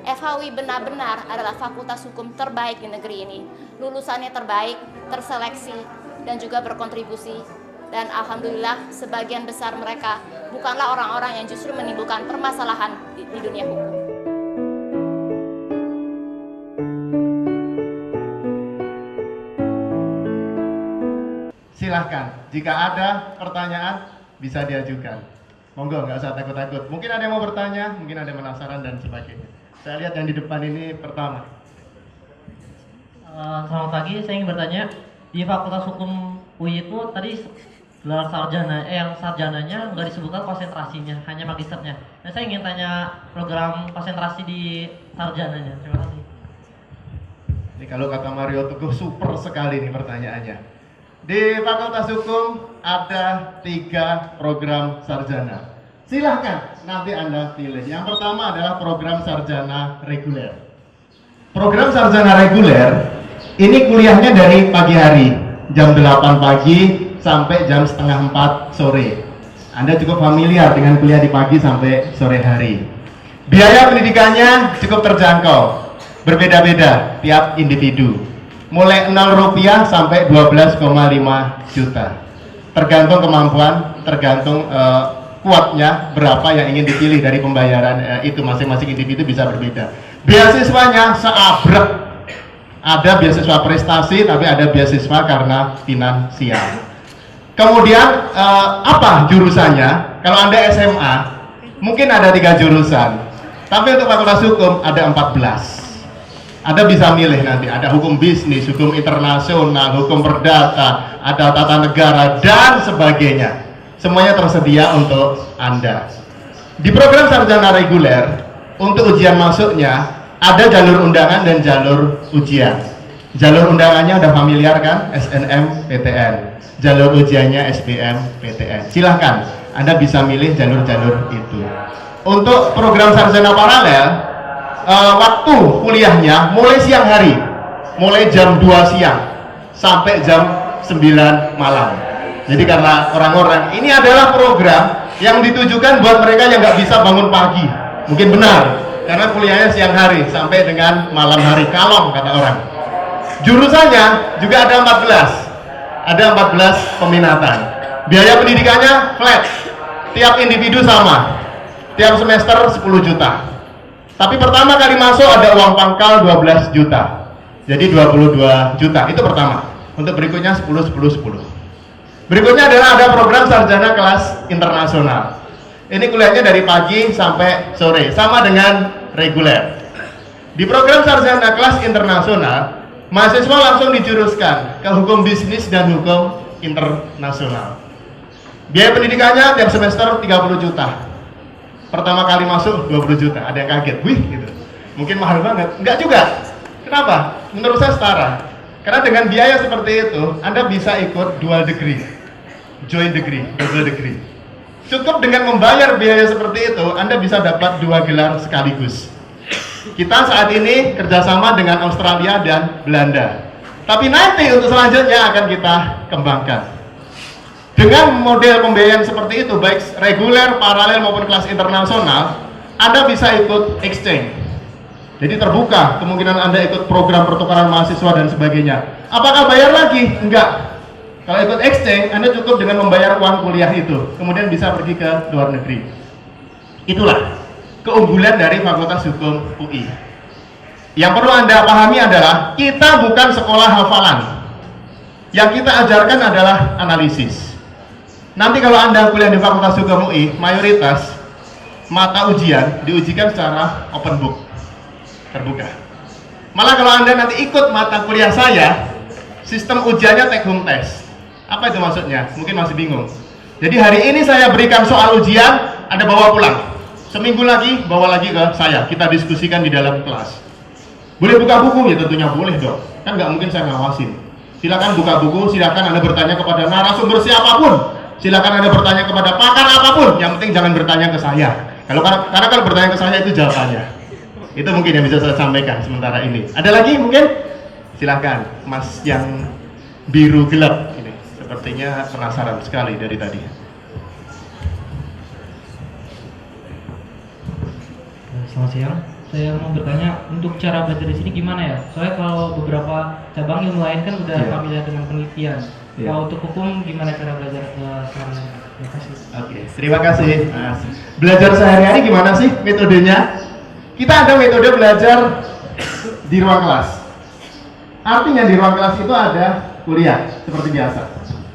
FHUI benar-benar adalah fakultas hukum terbaik di negeri ini. Lulusannya terbaik, terseleksi, dan juga berkontribusi. Dan alhamdulillah sebagian besar mereka bukanlah orang-orang yang justru menimbulkan permasalahan di dunia hukum. Silahkan, jika ada pertanyaan bisa diajukan. Monggo, nggak usah takut-takut. Mungkin ada yang mau bertanya, mungkin ada yang penasaran dan sebagainya. Saya lihat yang di depan ini pertama. Selamat pagi, saya ingin bertanya, di Fakultas Hukum UI itu tadi gelar sarjana, yang sarjananya nggak disebutkan konsentrasinya, hanya magisternya. Nah, saya ingin tanya program konsentrasi di sarjananya. Terima kasih. Ini kalau kata Mario Teguh super sekali nih pertanyaannya. Di Fakultas Hukum ada 3 program sarjana. Silahkan nanti Anda pilih. Yang pertama adalah program sarjana reguler. Program sarjana reguler ini kuliahnya dari pagi hari, jam 8 pagi sampai jam setengah 4 sore. Anda cukup familiar dengan kuliah di pagi sampai sore hari. Biaya pendidikannya cukup terjangkau, berbeda-beda tiap individu. Mulai Rp0 sampai 12,5 juta. Tergantung kemampuan, tergantung kuatnya berapa yang ingin dipilih dari pembayaran itu, masing-masing individu bisa berbeda. Beasiswanya seabrek. Ada beasiswa prestasi, tapi ada beasiswa karena finansial. Kemudian apa jurusannya? Kalau Anda SMA, mungkin ada 3 jurusan. Tapi untuk Fakultas Hukum ada 14. Anda bisa milih nanti, ada hukum bisnis, hukum internasional, hukum perdata, ada tata negara, dan sebagainya. Semuanya tersedia untuk Anda. Di program sarjana reguler, untuk ujian masuknya, ada jalur undangan dan jalur ujian. Jalur undangannya udah familiar kan? SNM, PTN. Jalur ujiannya SBM, PTN. Silahkan, Anda bisa milih jalur-jalur itu. Untuk program sarjana paralel, waktu kuliahnya mulai siang hari, mulai jam 2 siang sampai jam 9 malam. Jadi karena orang-orang, ini adalah program yang ditujukan buat mereka yang nggak bisa bangun pagi. Mungkin benar, karena kuliahnya siang hari sampai dengan malam hari, kalong kata orang. Jurusannya juga ada 14. Ada 14 peminatan. Biaya pendidikannya flat, tiap individu sama, tiap semester 10 juta. Tapi pertama kali masuk ada uang pangkal 12 juta, jadi 22 juta, itu pertama. Untuk berikutnya 10, 10, 10. Berikutnya adalah ada program sarjana kelas internasional. Ini kuliahnya dari pagi sampai sore, sama dengan reguler. Di program sarjana kelas internasional, mahasiswa langsung dijuruskan ke hukum bisnis dan hukum internasional. Biaya pendidikannya tiap semester 30 juta. Pertama kali masuk 20 juta, ada yang kaget, wih gitu. Mungkin mahal banget, enggak juga. Kenapa? Menurut saya setara. Karena dengan biaya seperti itu, Anda bisa ikut dual degree, joint degree, double degree. Cukup dengan membayar biaya seperti itu, Anda bisa dapat 2 gelar sekaligus. Kita saat ini kerjasama dengan Australia dan Belanda. Tapi nanti untuk selanjutnya akan kita kembangkan. Dengan model pembiayaan seperti itu, baik reguler, paralel maupun kelas internasional, Anda bisa ikut exchange. Jadi terbuka kemungkinan Anda ikut program pertukaran mahasiswa dan sebagainya. Apakah bayar lagi? Enggak. Kalau ikut exchange, Anda cukup dengan membayar uang kuliah itu, kemudian bisa pergi ke luar negeri. Itulah keunggulan dari Fakultas Hukum UI. Yang perlu Anda pahami adalah kita bukan sekolah hafalan. Yang kita ajarkan adalah analisis. Nanti kalau Anda kuliah di Fakultas Hukum UI, mayoritas mata ujian diujikan secara open book, terbuka. Malah kalau Anda nanti ikut mata kuliah saya, sistem ujiannya take home test. Apa itu maksudnya? Mungkin masih bingung. Jadi hari ini saya berikan soal ujian, Anda bawa pulang. Seminggu lagi, bawa lagi ke saya. Kita diskusikan di dalam kelas. Boleh buka buku? Ya tentunya boleh dong. Kan nggak mungkin saya ngawasin. Silakan buka buku, silakan Anda bertanya kepada narasumber siapapun. Silakan Anda bertanya kepada pakar apapun. Yang penting jangan bertanya ke saya. Karena kalau bertanya ke saya itu jawabannya. Itu mungkin yang bisa saya sampaikan sementara ini. Ada lagi mungkin? Silakan, Mas yang biru gelap ini. Sepertinya penasaran sekali dari tadi. Selamat siang, saya mau bertanya untuk cara belajar di sini gimana ya? Soalnya kalau beberapa cabang ilmu lain kan udah familiar dengan penelitian. Kalau untuk hukum gimana cara belajar sekarang? Terima kasih. Oke, terima kasih. Mas. Belajar sehari-hari gimana sih metodenya? Kita ada metode belajar di ruang kelas. Artinya di ruang kelas itu ada kuliah seperti biasa.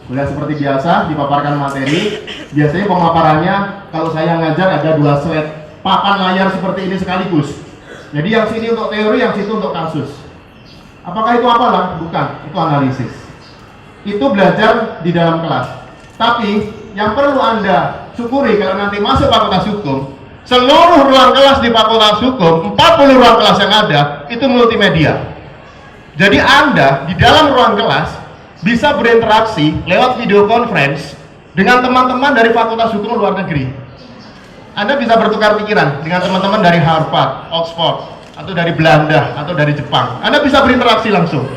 Kuliah seperti biasa, dipaparkan materi. Biasanya pemaparannya kalau saya ngajar ada 2 slide papan layar seperti ini sekaligus. Jadi yang sini untuk teori, yang situ untuk kasus. Apakah itu apalah? Bukan, itu analisis. Itu belajar di dalam kelas. Tapi yang perlu Anda syukuri kalau nanti masuk Fakultas Hukum, seluruh ruang kelas di Fakultas Hukum, 40 ruang kelas yang ada, itu multimedia. Jadi Anda di dalam ruang kelas bisa berinteraksi lewat video conference dengan teman-teman dari Fakultas Hukum luar negeri. Anda bisa bertukar pikiran dengan teman-teman dari Harvard, Oxford, atau dari Belanda, atau dari Jepang. Anda bisa berinteraksi langsung.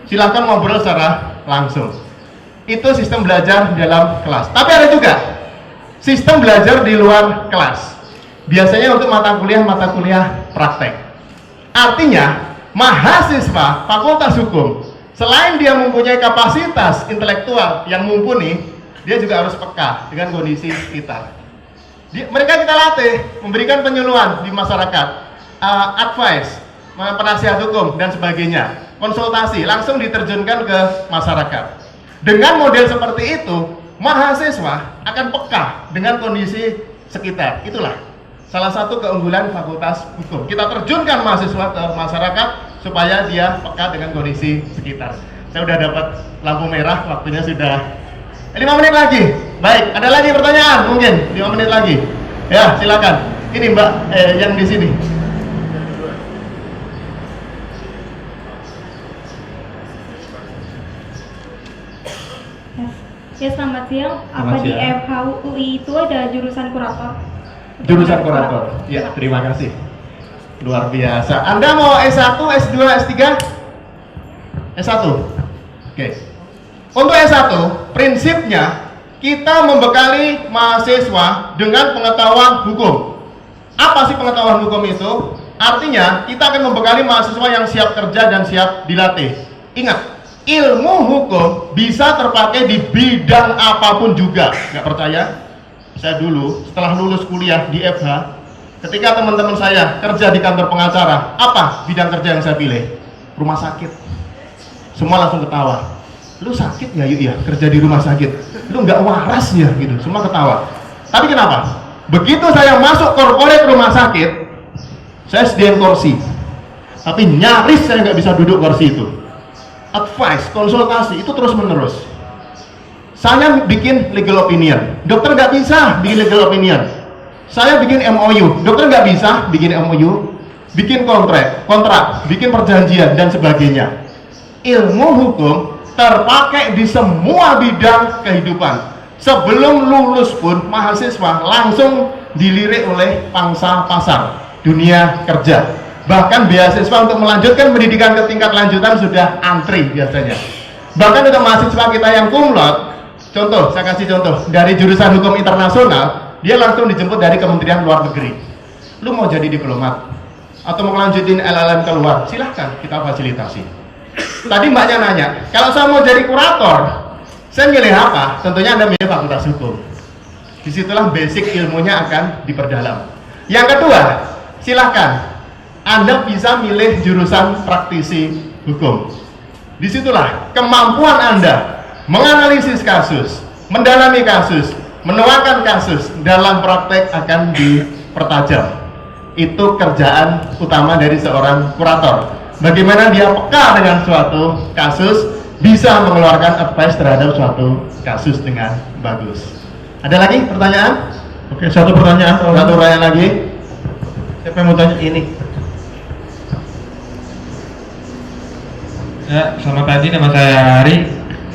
Silahkan ngobrol secara langsung. Itu sistem belajar dalam kelas. Tapi ada juga sistem belajar di luar kelas. Biasanya untuk mata kuliah praktek. Artinya, mahasiswa Fakultas Hukum, selain dia mempunyai kapasitas intelektual yang mumpuni, dia juga harus peka dengan kondisi sekitar. Mereka kita latih, memberikan penyuluhan di masyarakat, advice, penasihat hukum, dan sebagainya. Konsultasi, langsung diterjunkan ke masyarakat. Dengan model seperti itu, mahasiswa akan peka dengan kondisi sekitar. Itulah salah satu keunggulan Fakultas Hukum. Kita terjunkan mahasiswa ke masyarakat supaya dia peka dengan kondisi sekitar. Saya sudah dapat lampu merah, waktunya sudah 5 menit lagi. Baik, ada lagi pertanyaan? Mungkin 5 menit lagi. Ya, silakan. Ini Mbak yang di sini. Ya, selamat siang. Apa di FHUI itu ada jurusan kurator? Jurusan kurator. Ya, terima kasih. Luar biasa. Anda mau S1, S2, S3? S1. Oke. Untuk S1, prinsipnya kita membekali mahasiswa dengan pengetahuan hukum. Apa sih pengetahuan hukum itu? Artinya, kita akan membekali mahasiswa yang siap kerja dan siap dilatih. Ingat, ilmu hukum bisa terpakai di bidang apapun juga. Nggak percaya? Saya dulu setelah lulus kuliah di FH, ketika teman-teman saya kerja di kantor pengacara, apa bidang kerja yang saya pilih? Rumah sakit. Semua langsung ketawa. Lu sakit ya yuk ya kerja di rumah sakit, lu nggak waras ya gitu, semua ketawa. Tapi kenapa? Begitu saya masuk korporat rumah sakit, saya sediain kursi, tapi nyaris saya nggak bisa duduk kursi itu. Advice, konsultasi itu terus menerus. Saya bikin legal opinion, dokter nggak bisa bikin legal opinion. Saya bikin MOU, dokter nggak bisa bikin MOU, bikin kontrak, bikin perjanjian dan sebagainya. Ilmu hukum terpakai di semua bidang kehidupan. Sebelum lulus pun mahasiswa langsung dilirik oleh pangsa pasar dunia kerja. Bahkan beasiswa untuk melanjutkan pendidikan ke tingkat lanjutan sudah antri biasanya. Bahkan untuk mahasiswa kita yang cum laude, contoh, saya kasih contoh, dari jurusan hukum internasional, dia langsung dijemput dari Kementerian Luar Negeri. Lu mau jadi diplomat atau mau lanjutin LLM keluar, silahkan kita fasilitasi. Tadi mbaknya nanya, kalau saya mau jadi kurator, saya milih apa? Tentunya Anda milih fakultas hukum. Disitulah basic ilmunya akan diperdalam. Yang kedua, silahkan Anda bisa milih jurusan praktisi hukum. Disitulah kemampuan Anda menganalisis kasus, mendalami kasus, menuangkan kasus dalam praktek akan dipertajam. Itu kerjaan utama dari seorang kurator. Bagaimana dia peka dengan suatu kasus, bisa mengeluarkan advice terhadap suatu kasus dengan bagus. Ada lagi pertanyaan? Oke, satu pertanyaan. Satu pertanyaan lagi. Siapa yang mau tanya ini? Ya, selamat pagi, nama saya Ari.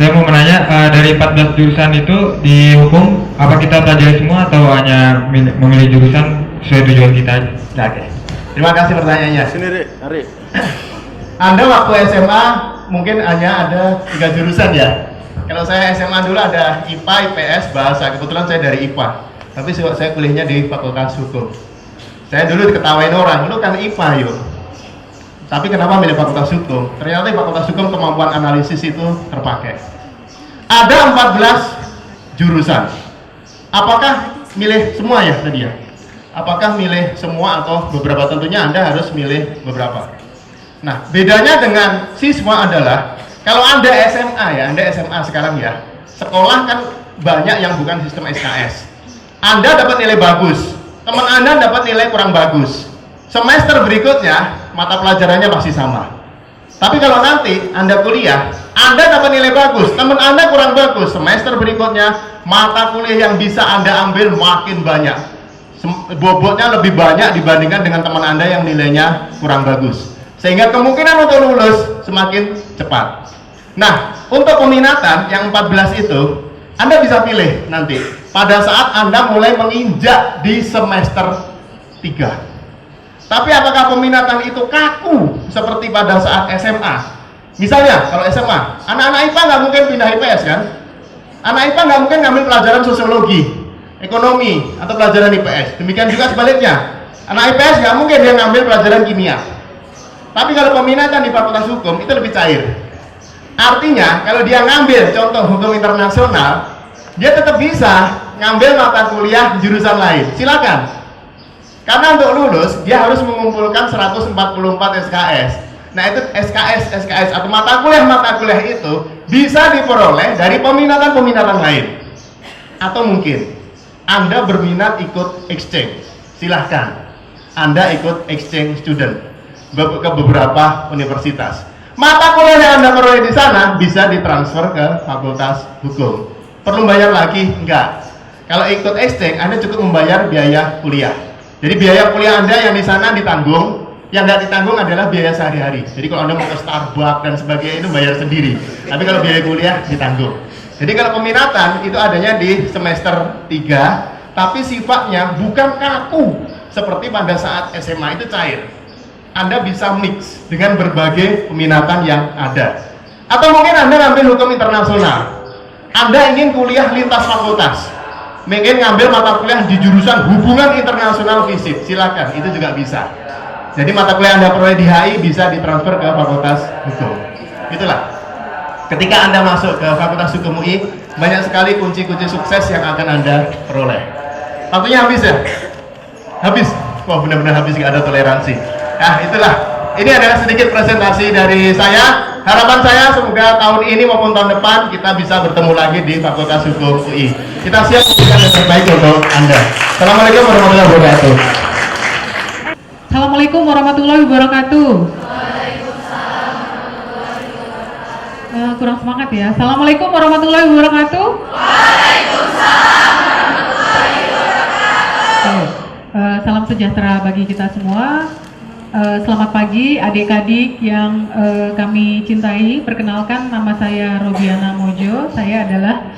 Saya mau menanya, dari 14 jurusan itu di hukum, apa kita pelajari semua atau hanya memilih jurusan sesuai tujuan kita aja? Nah, oke. Terima kasih pertanyaannya. Sini, Ari. Anda waktu SMA mungkin hanya ada 3 jurusan ya. Kalau saya SMA dulu ada IPA, IPS, bahasa. Kebetulan saya dari IPA. Tapi saya kuliahnya di Fakultas Hukum. Saya dulu diketawain orang, lu kan IPA yuk. Tapi kenapa milih Fakultas Hukum? Ternyata di Fakultas Hukum kemampuan analisis itu terpakai. Ada 14 jurusan. Apakah milih semua ya tadi ya? Apakah milih semua atau beberapa? Tentunya Anda harus milih beberapa. Nah, bedanya dengan siswa adalah kalau Anda SMA ya, Anda SMA sekarang ya, sekolah kan banyak yang bukan sistem SKS. Anda dapat nilai bagus, teman Anda dapat nilai kurang bagus. Semester berikutnya mata pelajarannya masih sama. Tapi kalau nanti Anda kuliah, Anda dapat nilai bagus, teman Anda kurang bagus. Semester berikutnya mata kuliah yang bisa Anda ambil makin banyak. Bobotnya lebih banyak dibandingkan dengan teman Anda yang nilainya kurang bagus. Sehingga kemungkinan untuk lulus semakin cepat. Nah, untuk peminatan yang 14 itu, Anda bisa pilih nanti pada saat Anda mulai menginjak di semester 3. Tapi apakah peminatan itu kaku seperti pada saat SMA? Misalnya, kalau SMA, anak-anak IPA nggak mungkin pindah IPS kan? Anak IPA nggak mungkin ngambil pelajaran sosiologi, ekonomi, atau pelajaran IPS. Demikian juga sebaliknya, anak IPS nggak mungkin dia ngambil pelajaran kimia. Tapi kalau peminatan di Fakultas Hukum itu lebih cair. Artinya kalau dia ngambil contoh hukum internasional, dia tetap bisa ngambil mata kuliah jurusan lain. Silakan. Karena untuk lulus dia harus mengumpulkan 144 SKS. Nah, itu SKS atau mata kuliah itu bisa diperoleh dari peminatan lain. Atau mungkin Anda berminat ikut exchange. Silahkan. Anda ikut exchange student ke beberapa universitas. Mata kuliah yang Anda peroleh di sana bisa ditransfer ke Fakultas Hukum. Perlu bayar lagi? Enggak. Kalau ikut exchange, Anda cukup membayar biaya kuliah. Jadi biaya kuliah Anda yang di sana ditanggung, yang nggak ditanggung adalah biaya sehari-hari. Jadi kalau Anda mau ke Starbucks dan sebagainya itu bayar sendiri. Tapi kalau biaya kuliah ditanggung. Jadi kalau peminatan itu adanya di semester 3, tapi sifatnya bukan kaku seperti pada saat SMA, itu cair. Anda bisa mix dengan berbagai peminatan yang ada. Atau mungkin Anda ngambil hukum internasional. Anda ingin kuliah lintas fakultas. Mungkin ngambil mata kuliah di jurusan hubungan internasional FISIP. Silakan, itu juga bisa. Jadi mata kuliah Anda peroleh di HI bisa ditransfer ke Fakultas Hukum. Itulah. Ketika Anda masuk ke Fakultas Hukum UI, banyak sekali kunci-kunci sukses yang akan Anda peroleh. Waktunya habis ya? Habis? Wah, benar-benar habis, nggak ada toleransi. Nah, itulah. Ini adalah sedikit presentasi dari saya. Harapan saya semoga tahun ini maupun tahun depan kita bisa bertemu lagi di Fakultas Hukum UI. Kita siap memberikan yang terbaik untuk Anda. Assalamualaikum warahmatullahi wabarakatuh. Assalamualaikum warahmatullahi wabarakatuh. Kurang semangat ya. Assalamualaikum warahmatullahi wabarakatuh. Salam sejahtera bagi kita semua. Selamat pagi adik-adik yang kami cintai. Perkenalkan, nama saya Robiana Mojo. Saya adalah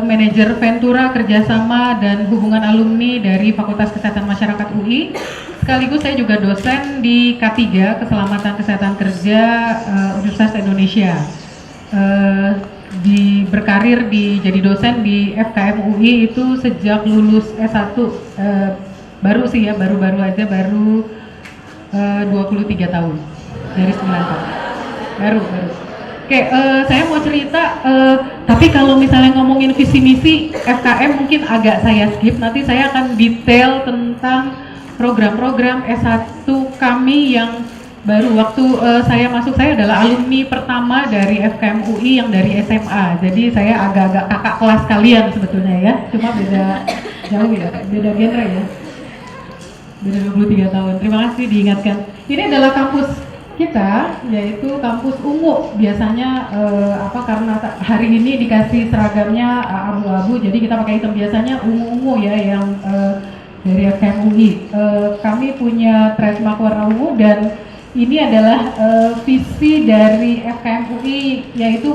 manajer Ventura Kerjasama dan Hubungan Alumni dari Fakultas Kesehatan Masyarakat UI. Sekaligus saya juga dosen di K3 Keselamatan Kesehatan Kerja Universitas Indonesia. Berkarir jadi dosen di FKM UI itu sejak lulus S1. Baru sih ya, baru-baru aja, baru 23 tahun dari 9 tahun. Baru. Oke, saya mau cerita, tapi kalau misalnya ngomongin visi misi FKM mungkin agak saya skip. Nanti saya akan detail tentang program-program S1 kami yang baru. Waktu saya masuk, saya adalah alumni pertama dari FKM UI yang dari SMA. Jadi saya agak-agak kakak kelas kalian sebetulnya ya. Cuma beda jauh ya, beda genre ya. Beda 23 tahun. Terima kasih diingatkan. Ini adalah kampus kita, yaitu kampus ungu. Biasanya karena hari ini dikasih seragamnya abu-abu, jadi kita pakai hitam. Biasanya ungu-ungu ya yang dari FKM UI. Kami punya trademark warna ungu dan ini adalah visi dari FKM UI, yaitu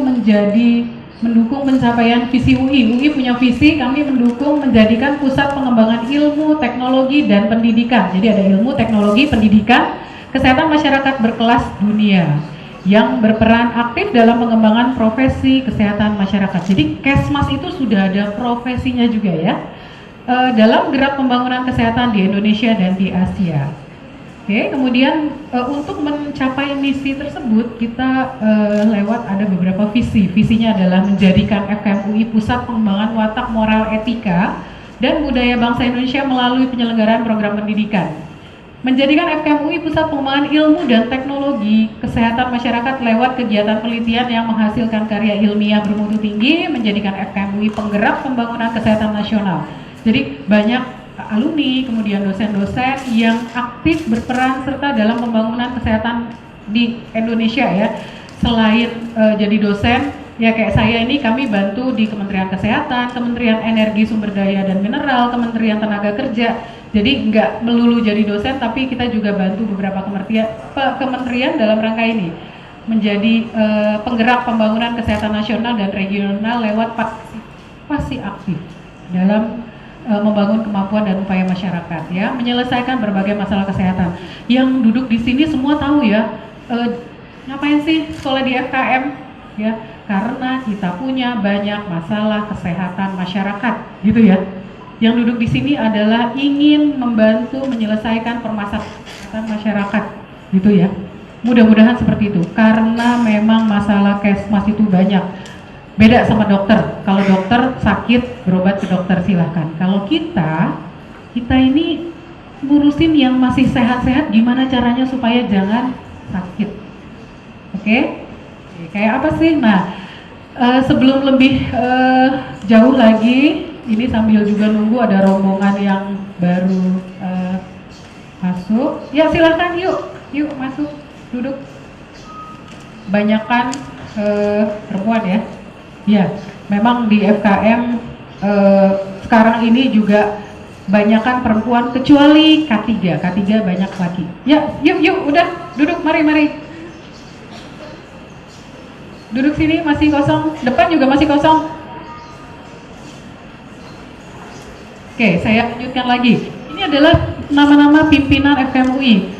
mendukung pencapaian visi UI. UI punya visi, kami mendukung menjadikan pusat pengembangan ilmu, teknologi, dan pendidikan. Jadi ada ilmu, teknologi, pendidikan, kesehatan masyarakat berkelas dunia yang berperan aktif dalam pengembangan profesi kesehatan masyarakat. Jadi Kesmas itu sudah ada profesinya juga ya, dalam gerak pembangunan kesehatan di Indonesia dan di Asia. Oke, kemudian untuk mencapai misi tersebut kita lewat ada beberapa visi. Visinya adalah menjadikan FKM UI pusat pengembangan watak moral etika dan budaya bangsa Indonesia melalui penyelenggaraan program pendidikan. Menjadikan FKM UI pusat pengembangan ilmu dan teknologi kesehatan masyarakat lewat kegiatan penelitian yang menghasilkan karya ilmiah bermutu tinggi, menjadikan FKM UI penggerak pembangunan kesehatan nasional. Jadi banyak alumni, kemudian dosen-dosen yang aktif berperan serta dalam pembangunan kesehatan di Indonesia ya. Selain jadi dosen, ya kayak saya ini kami bantu di Kementerian Kesehatan, Kementerian Energi Sumber Daya dan Mineral, Kementerian Tenaga Kerja. Jadi nggak melulu jadi dosen, tapi kita juga bantu beberapa kementerian dalam rangka ini menjadi penggerak pembangunan kesehatan nasional dan regional lewat partisipasi aktif dalam membangun kemampuan dan upaya masyarakat ya, menyelesaikan berbagai masalah kesehatan. Yang duduk di sini semua tahu ya, ngapain sih sekolah di FKM ya? Karena kita punya banyak masalah kesehatan masyarakat gitu ya. Yang duduk di sini adalah ingin membantu menyelesaikan permasalahan kesehatan masyarakat gitu ya. Mudah-mudahan seperti itu, karena memang masalah Kesmas itu banyak. Beda sama dokter. Kalau dokter sakit berobat ke dokter silahkan. Kalau kita ini ngurusin yang masih sehat-sehat, gimana caranya supaya jangan sakit. Oke? Kayak apa sih? Nah, sebelum lebih jauh lagi, ini sambil juga nunggu ada rombongan yang baru masuk. Ya silahkan, yuk masuk, duduk. Banyakan perempuan ya. Ya, memang di FKM sekarang ini juga banyakan perempuan kecuali K3 banyak laki. Ya, yuk udah duduk, mari. Duduk sini, masih kosong, depan juga masih kosong. Oke, saya lanjutkan lagi. Ini adalah nama-nama pimpinan FKM UI.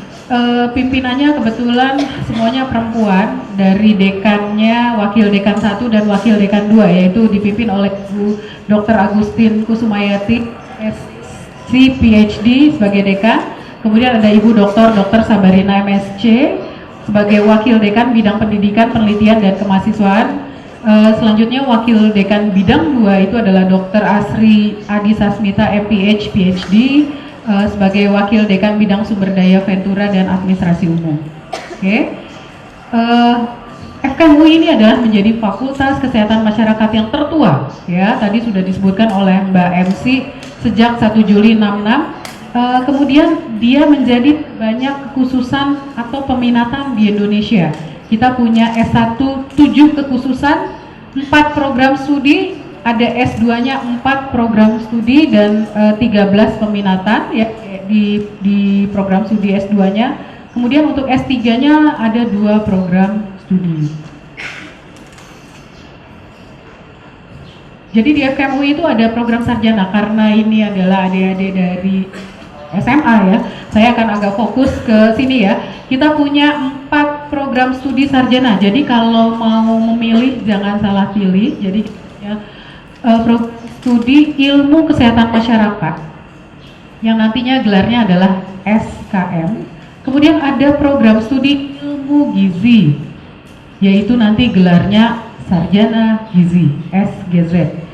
Pimpinannya kebetulan semuanya perempuan, dari dekannya, wakil dekan 1 dan wakil dekan 2, yaitu dipimpin oleh Bu Dr. Agustin Kusumayati, SC PhD sebagai dekan. Kemudian ada Ibu Dr. Sabarina MSc, sebagai Wakil Dekan Bidang Pendidikan, Penelitian, dan Kemahasiswaan. Selanjutnya Wakil Dekan Bidang 2 itu adalah Dr. Asri Adi Sasmita MPH PhD sebagai Wakil Dekan Bidang Sumber Daya Ventura dan Administrasi Umum. Oke. FKM UI ini adalah menjadi Fakultas Kesehatan Masyarakat yang tertua, ya. Tadi sudah disebutkan oleh Mbak MC sejak 1 Juli 66. Kemudian dia menjadi banyak kekhususan atau peminatan di Indonesia. Kita punya S1 7 kekhususan, 4 program studi, ada S2-nya 4 program studi dan 13 peminatan ya di program studi S2-nya. Kemudian untuk S3-nya ada 2 program studi. Jadi di FKM UI itu ada program sarjana, karena ini adalah adik-adik dari SMA ya. Saya akan agak fokus ke sini ya. Kita punya 4 program studi sarjana. Jadi kalau mau memilih jangan salah pilih. Jadi ya, program studi Ilmu Kesehatan Masyarakat yang nantinya gelarnya adalah SKM. Kemudian ada program studi Ilmu Gizi, yaitu nanti gelarnya Sarjana Gizi, SGZ.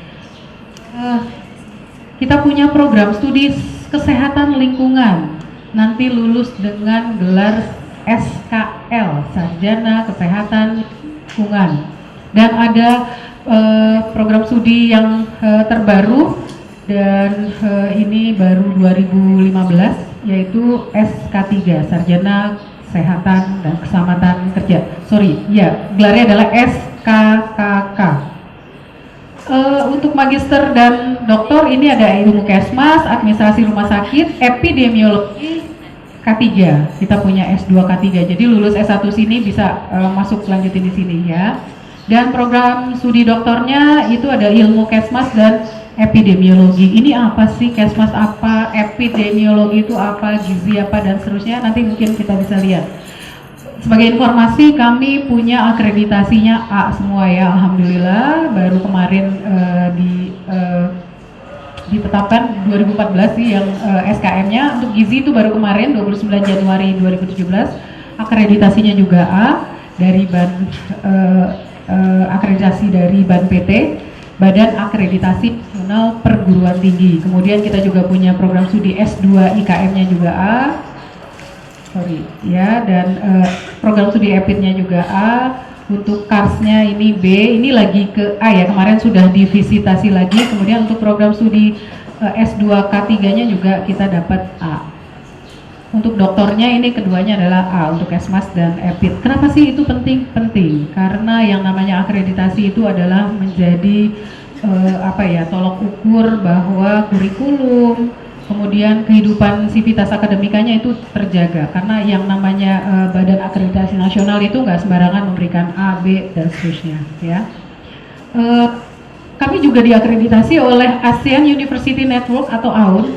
Kita punya program studi Kesehatan Lingkungan, nanti lulus dengan gelar SKL, Sarjana Kesehatan Lingkungan. Dan ada program studi yang terbaru dan ini baru 2015, yaitu SK3, Sarjana Kesehatan dan Keselamatan Kerja. Gelarnya adalah SKKK. Untuk magister dan doktor ini ada ilmu kesmas, administrasi rumah sakit, epidemiologi K3. Kita punya S2 K3. Jadi lulus S1 sini bisa masuk lanjutin di sini ya. Dan program studi doktornya itu ada ilmu kesmas dan epidemiologi. Ini apa sih, kesmas apa, epidemiologi itu apa, gizi apa, dan seterusnya. Nanti mungkin kita bisa lihat. Sebagai informasi, kami punya akreditasinya A semua ya, alhamdulillah. Baru kemarin ditetapkan 2014 sih yang SKM-nya. Untuk gizi itu baru kemarin 29 Januari 2017. Akreditasinya juga A dari akreditasi dari BAN PT, Badan Akreditasi Nasional Perguruan Tinggi. Kemudian kita juga punya program studi S2 IKM-nya juga A. Dan program studi EPID-nya juga A. Untuk KARS-nya ini B, ini lagi ke A ya, kemarin sudah divisitasi lagi. Kemudian untuk program studi S2 K3-nya juga kita dapat A. Untuk doktornya ini keduanya adalah A untuk kesmas dan EPID. Kenapa sih itu penting? Penting karena yang namanya akreditasi itu adalah menjadi tolok ukur bahwa kurikulum, kemudian kehidupan sivitas akademikanya itu terjaga. Karena yang namanya Badan Akreditasi Nasional itu nggak sembarangan memberikan A, B, dan seterusnya ya. Kami juga diakreditasi oleh ASEAN University Network atau AUN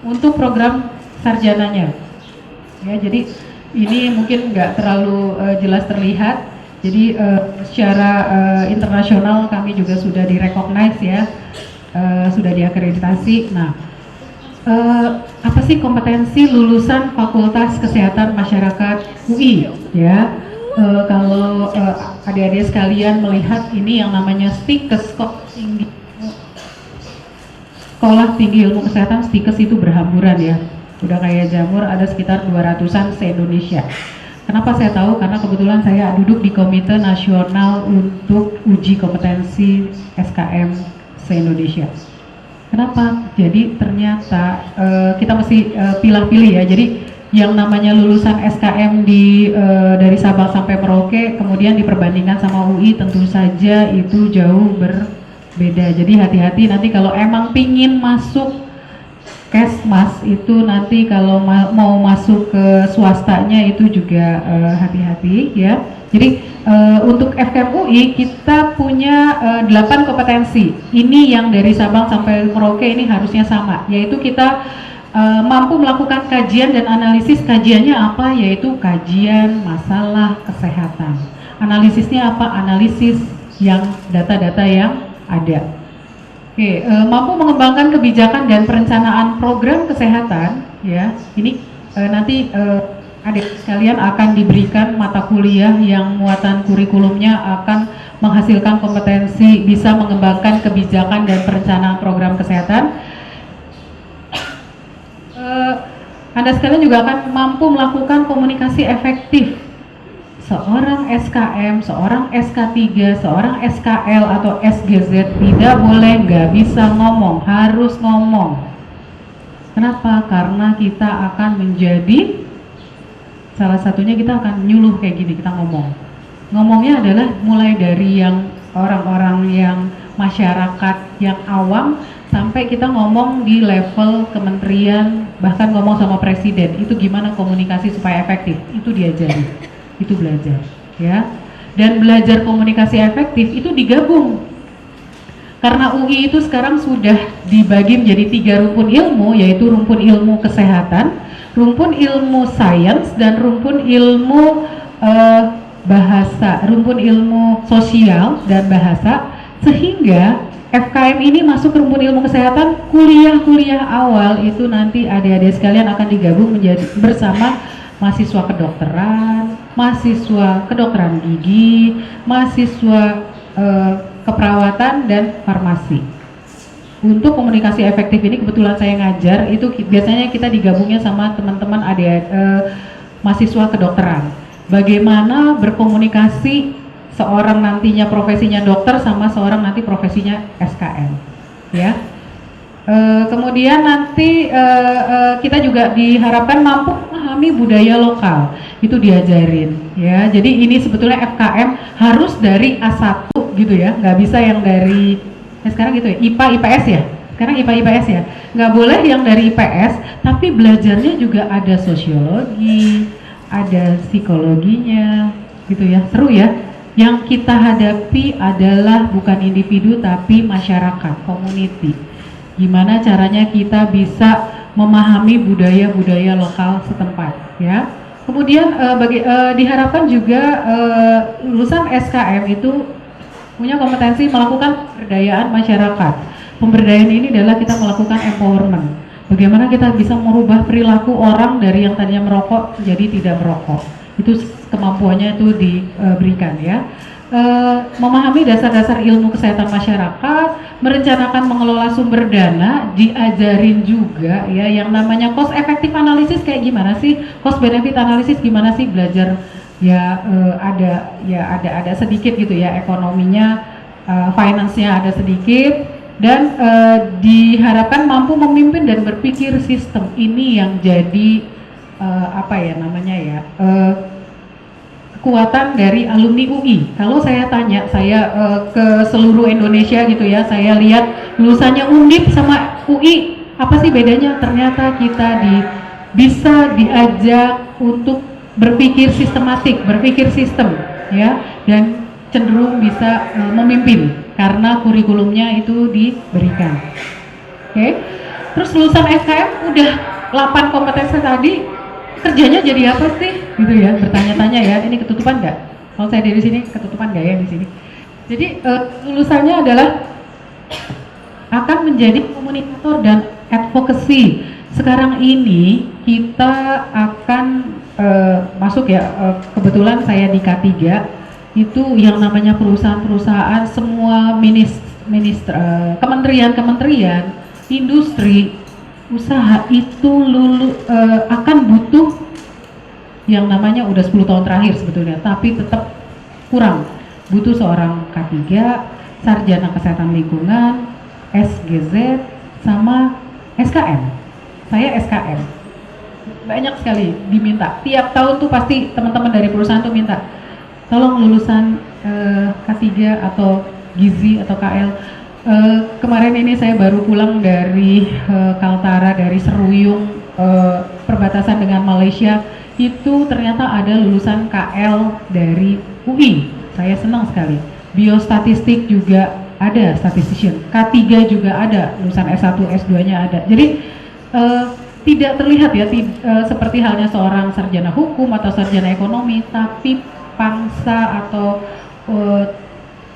untuk program sarjananya ya. Jadi ini mungkin nggak terlalu jelas terlihat. Jadi secara internasional kami juga sudah direcognize ya, sudah diakreditasi. Nah, apa sih kompetensi lulusan Fakultas Kesehatan Masyarakat UI ya? Kalau adik-adik sekalian melihat ini yang namanya STIKES, Sekolah Tinggi Ilmu Kesehatan STIKES itu berhamburan ya, udah kayak jamur, ada sekitar 200-an se-Indonesia. Kenapa saya tahu? Karena kebetulan saya duduk di Komite Nasional untuk Uji Kompetensi SKM se-Indonesia. Kenapa? Jadi ternyata kita mesti pilih-pilih ya. Jadi yang namanya lulusan SKM dari Sabang sampai Merauke, kemudian diperbandingkan sama UI, tentu saja itu jauh berbeda. Jadi hati-hati nanti kalau emang pingin masuk kesmas itu, nanti kalau mau masuk ke swastanya itu juga hati-hati ya. Jadi untuk FKM UI kita punya 8 kompetensi. Ini yang dari Sabang sampai Merauke ini harusnya sama, yaitu kita mampu melakukan kajian dan analisis. Kajiannya apa? Yaitu kajian masalah kesehatan. Analisisnya apa? Analisis yang data-data yang ada. Oke, mampu mengembangkan kebijakan dan perencanaan program kesehatan ya. Ini nanti adik sekalian akan diberikan mata kuliah yang muatan kurikulumnya akan menghasilkan kompetensi bisa mengembangkan kebijakan dan perencanaan program kesehatan. Anda sekalian juga akan mampu melakukan komunikasi efektif. Seorang SKM, seorang SK3, seorang SKL atau SGZ tidak boleh nggak bisa ngomong, harus ngomong. Kenapa? Karena kita akan menjadi, salah satunya kita akan nyuluh kayak gini, kita ngomong. Ngomongnya adalah mulai dari yang orang-orang yang masyarakat yang awam sampai kita ngomong di level kementerian, bahkan ngomong sama presiden. Itu gimana komunikasi supaya efektif, itu diajari, itu belajar ya. Dan belajar komunikasi efektif itu digabung. Karena UI itu sekarang sudah dibagi menjadi 3 rumpun ilmu, yaitu rumpun ilmu kesehatan, rumpun ilmu sains, dan rumpun ilmu bahasa, rumpun ilmu sosial dan bahasa, sehingga FKM ini masuk ke rumpun ilmu kesehatan. Kuliah-kuliah awal itu nanti adik-adik sekalian akan digabung menjadi bersama mahasiswa kedokteran, mahasiswa kedokteran gigi, mahasiswa keperawatan dan farmasi. Untuk komunikasi efektif ini kebetulan saya ngajar, itu biasanya kita digabungnya sama teman-teman adik mahasiswa kedokteran. Bagaimana berkomunikasi seorang nantinya profesinya dokter sama seorang nanti profesinya SKM, ya. Kemudian nanti kita juga diharapkan mampu memahami budaya lokal, itu diajarin, ya. Jadi ini sebetulnya FKM harus dari A1 gitu ya, nggak bisa yang dari sekarang gitu ya, IPA IPS ya. Sekarang IPA IPS ya, nggak boleh yang dari IPS, tapi belajarnya juga ada sosiologi, ada psikologinya, gitu ya. Seru ya. Yang kita hadapi adalah bukan individu tapi masyarakat, community. Gimana caranya kita bisa memahami budaya-budaya lokal setempat, ya. Kemudian diharapkan juga lulusan SKM itu punya kompetensi melakukan pemberdayaan masyarakat. Pemberdayaan ini adalah kita melakukan empowerment. Bagaimana kita bisa merubah perilaku orang dari yang tadinya merokok menjadi tidak merokok. Itu kemampuannya itu diberikan ya. Memahami dasar-dasar ilmu kesehatan masyarakat, merencanakan mengelola sumber dana, diajarin juga ya yang namanya cost effective analysis kayak gimana sih, cost benefit analysis gimana sih, belajar ya ada sedikit gitu ya ekonominya, finance-nya ada sedikit, dan diharapkan mampu memimpin dan berpikir sistem. Ini yang jadi kekuatan dari alumni UI. Kalau saya tanya, saya ke seluruh Indonesia gitu ya, saya lihat lulusannya Undip sama UI, apa sih bedanya? Ternyata kita bisa diajak untuk berpikir sistematik, berpikir sistem ya, dan cenderung bisa memimpin karena kurikulumnya itu diberikan. Oke. Terus lulusan FKM udah 8 kompetensi tadi, kerjanya jadi apa sih gitu ya, bertanya-tanya ya. Ini ketutupan nggak? Kalau saya dari sini ketutupan nggak ya di sini? Jadi lulusannya adalah akan menjadi komunikator dan advocacy. Sekarang ini kita akan masuk ya, kebetulan saya di K3 itu yang namanya perusahaan-perusahaan, semua kementerian-kementerian, industri, usaha itu akan butuh yang namanya udah 10 tahun terakhir sebetulnya, tapi tetap kurang, butuh seorang K3, sarjana kesehatan lingkungan, SGZ, sama SKM. Saya SKM, banyak sekali diminta, tiap tahun tuh pasti teman-teman dari perusahaan tuh minta, tolong lulusan K3 atau Gizi atau KL. Kemarin ini saya baru pulang dari Kaltara, dari Seruyung, perbatasan dengan Malaysia, itu ternyata ada lulusan KL dari UI. Saya senang sekali. Biostatistik juga ada, statistician. K3 juga ada, lulusan S1, S2-nya ada. Jadi tidak terlihat ya seperti halnya seorang sarjana hukum atau sarjana ekonomi, tapi pangsa atau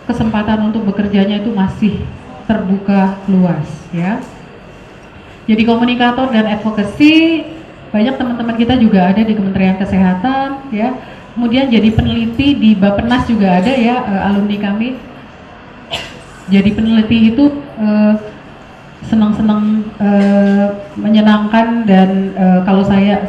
kesempatan untuk bekerjanya itu masih terbuka luas ya. Jadi komunikator dan advokasi banyak teman-teman kita juga ada di Kementerian Kesehatan ya. Kemudian jadi peneliti di Bappenas juga ada ya, alumni kami. Jadi peneliti itu senang-senang, menyenangkan, dan kalau saya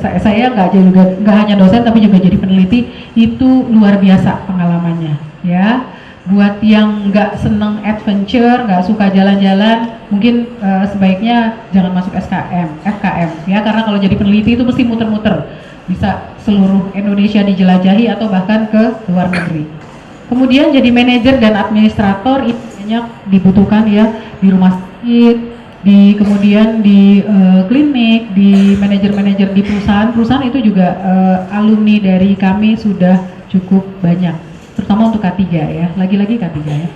nggak hanya dosen tapi juga jadi peneliti, itu luar biasa pengalamannya ya. Buat yang nggak senang adventure, nggak suka jalan-jalan, mungkin sebaiknya jangan masuk FKM ya, karena kalau jadi peneliti itu mesti muter-muter, bisa seluruh Indonesia dijelajahi atau bahkan ke luar negeri. Kemudian jadi manajer dan administrator itu banyak dibutuhkan ya, di rumah sakit, kemudian di klinik, di manajer-manajer di perusahaan itu juga alumni dari kami sudah cukup banyak, terutama untuk K3 ya, lagi-lagi K3 ya.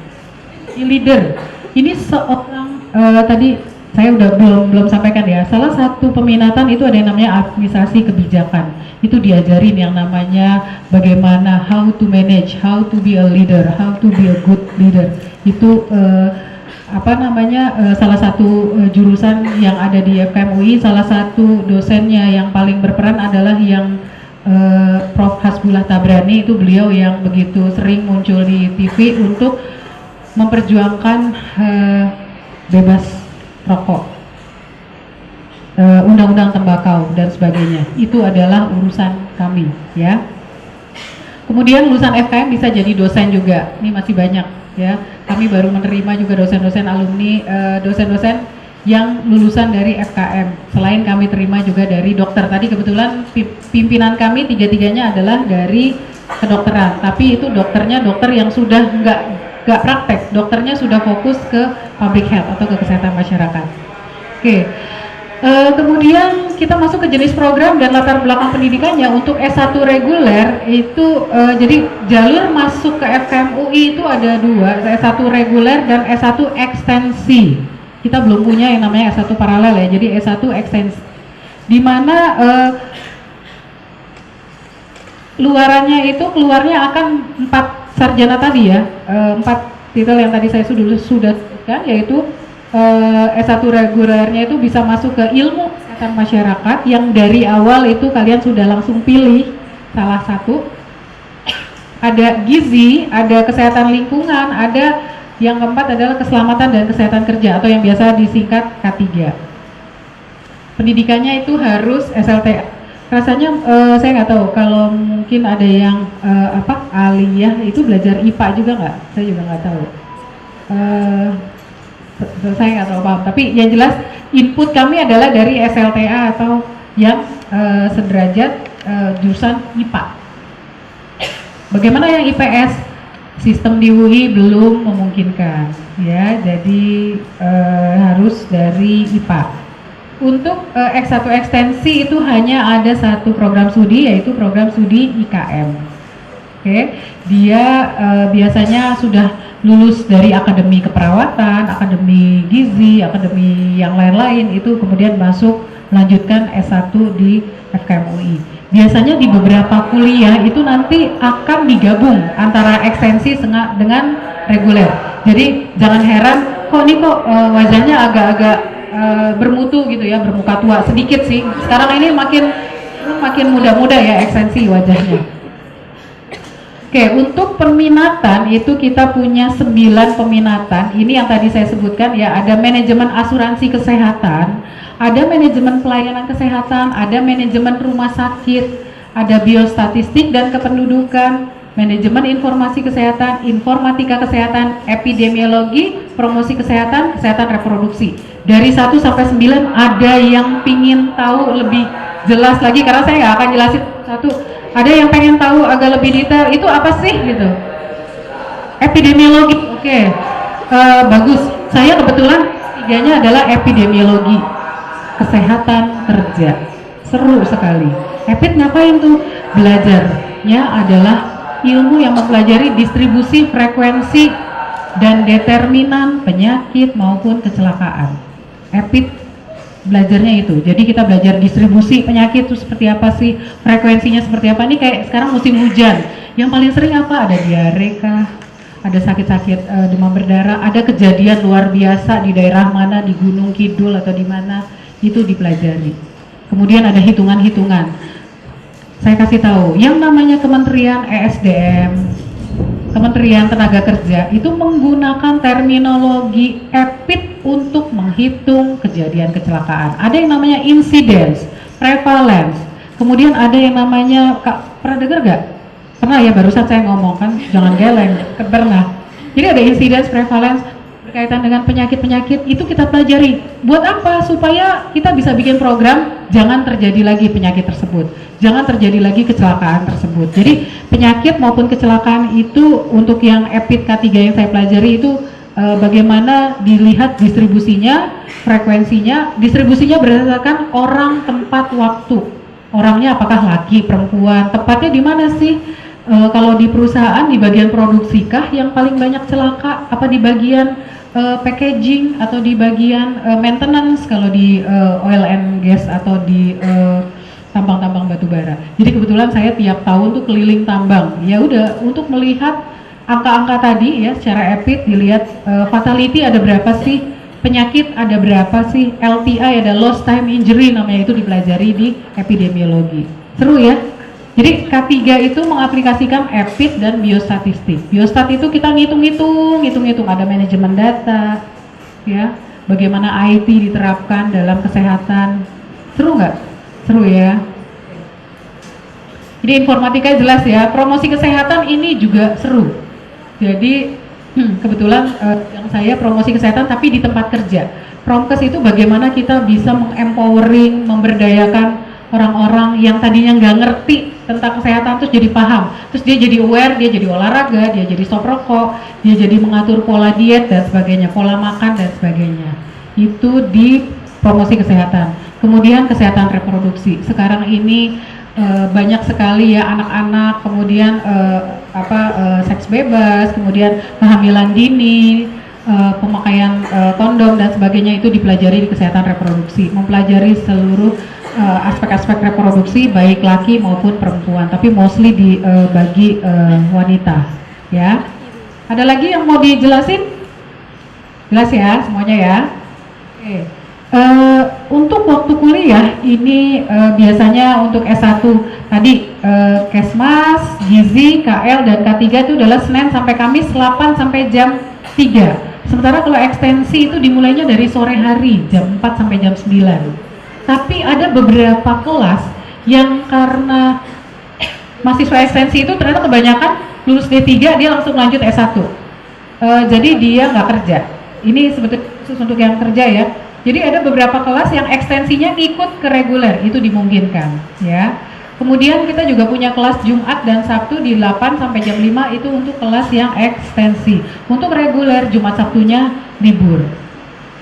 Leader, ini seorang tadi saya udah belum sampaikan ya, salah satu peminatan itu ada yang namanya administrasi kebijakan. Itu diajarin yang namanya bagaimana how to manage, how to be a leader, how to be a good leader. Itu salah satu jurusan yang ada di FKM UI. Salah satu dosennya yang paling berperan adalah yang Prof. Hasbullah Tabrani, itu beliau yang begitu sering muncul di TV untuk memperjuangkan bebas rokok, undang-undang tembakau dan sebagainya. Itu adalah urusan kami ya. Kemudian lulusan FKM bisa jadi dosen juga, ini masih banyak ya. Kami baru menerima juga dosen-dosen alumni, dosen-dosen yang lulusan dari FKM. Selain kami terima juga dari dokter. Tadi kebetulan pimpinan kami tiga-tiganya adalah dari kedokteran, tapi itu dokternya dokter yang sudah nggak praktek, dokternya sudah fokus ke public health atau ke kesehatan masyarakat. Oke. Kemudian kita masuk ke jenis program dan latar belakang pendidikannya. Untuk S1 reguler itu jadi jalur masuk ke FKM UI itu ada dua, S1 reguler dan S1 ekstensi. Kita belum punya yang namanya S1 paralel ya, jadi S1 ekstensi. Di mana luarannya itu keluarnya akan 4 sarjana tadi ya, 4 titel yang tadi saya sudah sebutkan, yaitu S1 regulernya itu bisa masuk ke ilmu kesehatan masyarakat yang dari awal itu kalian sudah langsung pilih salah satu. Ada gizi, ada kesehatan lingkungan, ada yang keempat adalah keselamatan dan kesehatan kerja atau yang biasa disingkat K3. Pendidikannya itu harus SLTA. Rasanya saya nggak tahu kalau mungkin ada yang aliyah itu belajar IPA juga nggak? Saya juga nggak tahu. Saya nggak tahu paham. Tapi yang jelas input kami adalah dari SLTA atau yang sederajat jurusan IPA. Bagaimana yang IPS? Sistem di UI belum memungkinkan, ya. Jadi harus dari IPA. Untuk X1 ekstensi itu hanya ada satu program studi, yaitu program studi IKM. Oke, dia biasanya sudah lulus dari akademi keperawatan, akademi gizi, akademi yang lain-lain, itu kemudian masuk melanjutkan S1 di FKM UI. Biasanya di beberapa kuliah itu nanti akan digabung antara ekstensi dengan reguler. Jadi jangan heran, kok ini wajahnya agak-agak bermutu gitu ya, bermuka tua sedikit sih. Sekarang ini makin muda-muda ya ekstensi wajahnya. Oke, untuk peminatan itu kita punya 9 peminatan. Ini yang tadi saya sebutkan ya, ada manajemen asuransi kesehatan, ada manajemen pelayanan kesehatan, ada manajemen rumah sakit, ada biostatistik dan kependudukan, manajemen informasi kesehatan, informatika kesehatan, epidemiologi, promosi kesehatan, kesehatan reproduksi. Dari 1 sampai 9 ada yang pingin tahu lebih jelas lagi, karena saya nggak akan jelasin satu. Ada yang pengen tahu agak lebih detail, itu apa sih gitu? Epidemiologi, oke. Bagus. Saya kebetulan tiganya adalah epidemiologi, kesehatan kerja. Seru sekali. Epid ngapain tuh? Belajarnya adalah ilmu yang mempelajari distribusi frekuensi dan determinan penyakit maupun kecelakaan. Epid belajarnya itu. Jadi kita belajar distribusi penyakit itu seperti apa sih, frekuensinya seperti apa. Ini kayak sekarang musim hujan, yang paling sering apa? Ada diare kah? Ada sakit-sakit demam berdarah, ada kejadian luar biasa di daerah mana, di Gunung Kidul atau di mana, itu dipelajari. Kemudian ada hitungan-hitungan. Saya kasih tahu, yang namanya Kementerian ESDM, Kementerian Tenaga Kerja itu menggunakan terminologi EPID untuk menghitung kejadian kecelakaan. Ada yang namanya incidence, prevalence, kemudian ada yang namanya, pernah dengar gak? Pernah ya, barusan saya ngomong kan, jangan geleng, pernah. Jadi ada incidence, prevalence, berkaitan dengan penyakit-penyakit, itu kita pelajari. Buat apa? Supaya kita bisa bikin program, jangan terjadi lagi penyakit tersebut, jangan terjadi lagi kecelakaan tersebut. Jadi penyakit maupun kecelakaan itu untuk yang EPID K3 yang saya pelajari itu bagaimana dilihat distribusinya, frekuensinya, distribusinya berdasarkan orang, tempat, waktu. Orangnya apakah laki, perempuan, tepatnya di mana sih? Kalau di perusahaan, di bagian produksi kah yang paling banyak celaka? Apa di bagian packaging atau di bagian maintenance kalau di oil and gas atau di tambang-tambang batu bara. Jadi kebetulan saya tiap tahun tuh keliling tambang. Ya udah untuk melihat angka-angka tadi ya secara EPID, dilihat fatality ada berapa sih, penyakit ada berapa sih, LTI ada lost time injury namanya, itu dipelajari di epidemiologi. Seru ya. Jadi K3 itu mengaplikasikan EPID dan biostatistik. Biostat itu kita ngitung-ngitung, ada manajemen data, ya, bagaimana IT diterapkan dalam kesehatan. Seru nggak? Seru ya. Jadi informatika jelas ya. Promosi kesehatan ini juga seru. Jadi kebetulan yang saya promosi kesehatan tapi di tempat kerja. Promkes itu bagaimana kita bisa mengempowering, memberdayakan orang-orang yang tadinya nggak ngerti tentang kesehatan terus jadi paham, terus dia jadi aware, dia jadi olahraga, dia jadi stop rokok, dia jadi mengatur pola diet dan sebagainya, pola makan dan sebagainya. Itu di promosi kesehatan. Kemudian kesehatan reproduksi. Sekarang ini banyak sekali ya anak-anak, kemudian seks bebas, kemudian kehamilan dini, pemakaian kondom dan sebagainya, itu dipelajari di kesehatan reproduksi, mempelajari seluruh aspek-aspek reproduksi baik laki maupun perempuan, tapi mostly bagi wanita ya. Ada lagi yang mau dijelasin? Jelas ya semuanya ya. Oke. Untuk waktu kuliah ini biasanya untuk S1 tadi Kesmas, Gizi, KL dan K3 itu adalah Senin sampai Kamis 8 sampai jam 3. Sementara kalau ekstensi itu dimulainya dari sore hari jam 4 sampai jam 9. Tapi ada beberapa kelas yang karena mahasiswa ekstensi itu ternyata kebanyakan lulus D3 dia langsung lanjut S1. Jadi dia nggak kerja. Ini sebetulnya khusus untuk yang kerja ya. Jadi ada beberapa kelas yang ekstensinya ikut ke reguler, itu dimungkinkan ya. Kemudian kita juga punya kelas Jumat dan Sabtu di 8 sampai jam 5, itu untuk kelas yang ekstensi. Untuk reguler Jumat Sabtunya libur.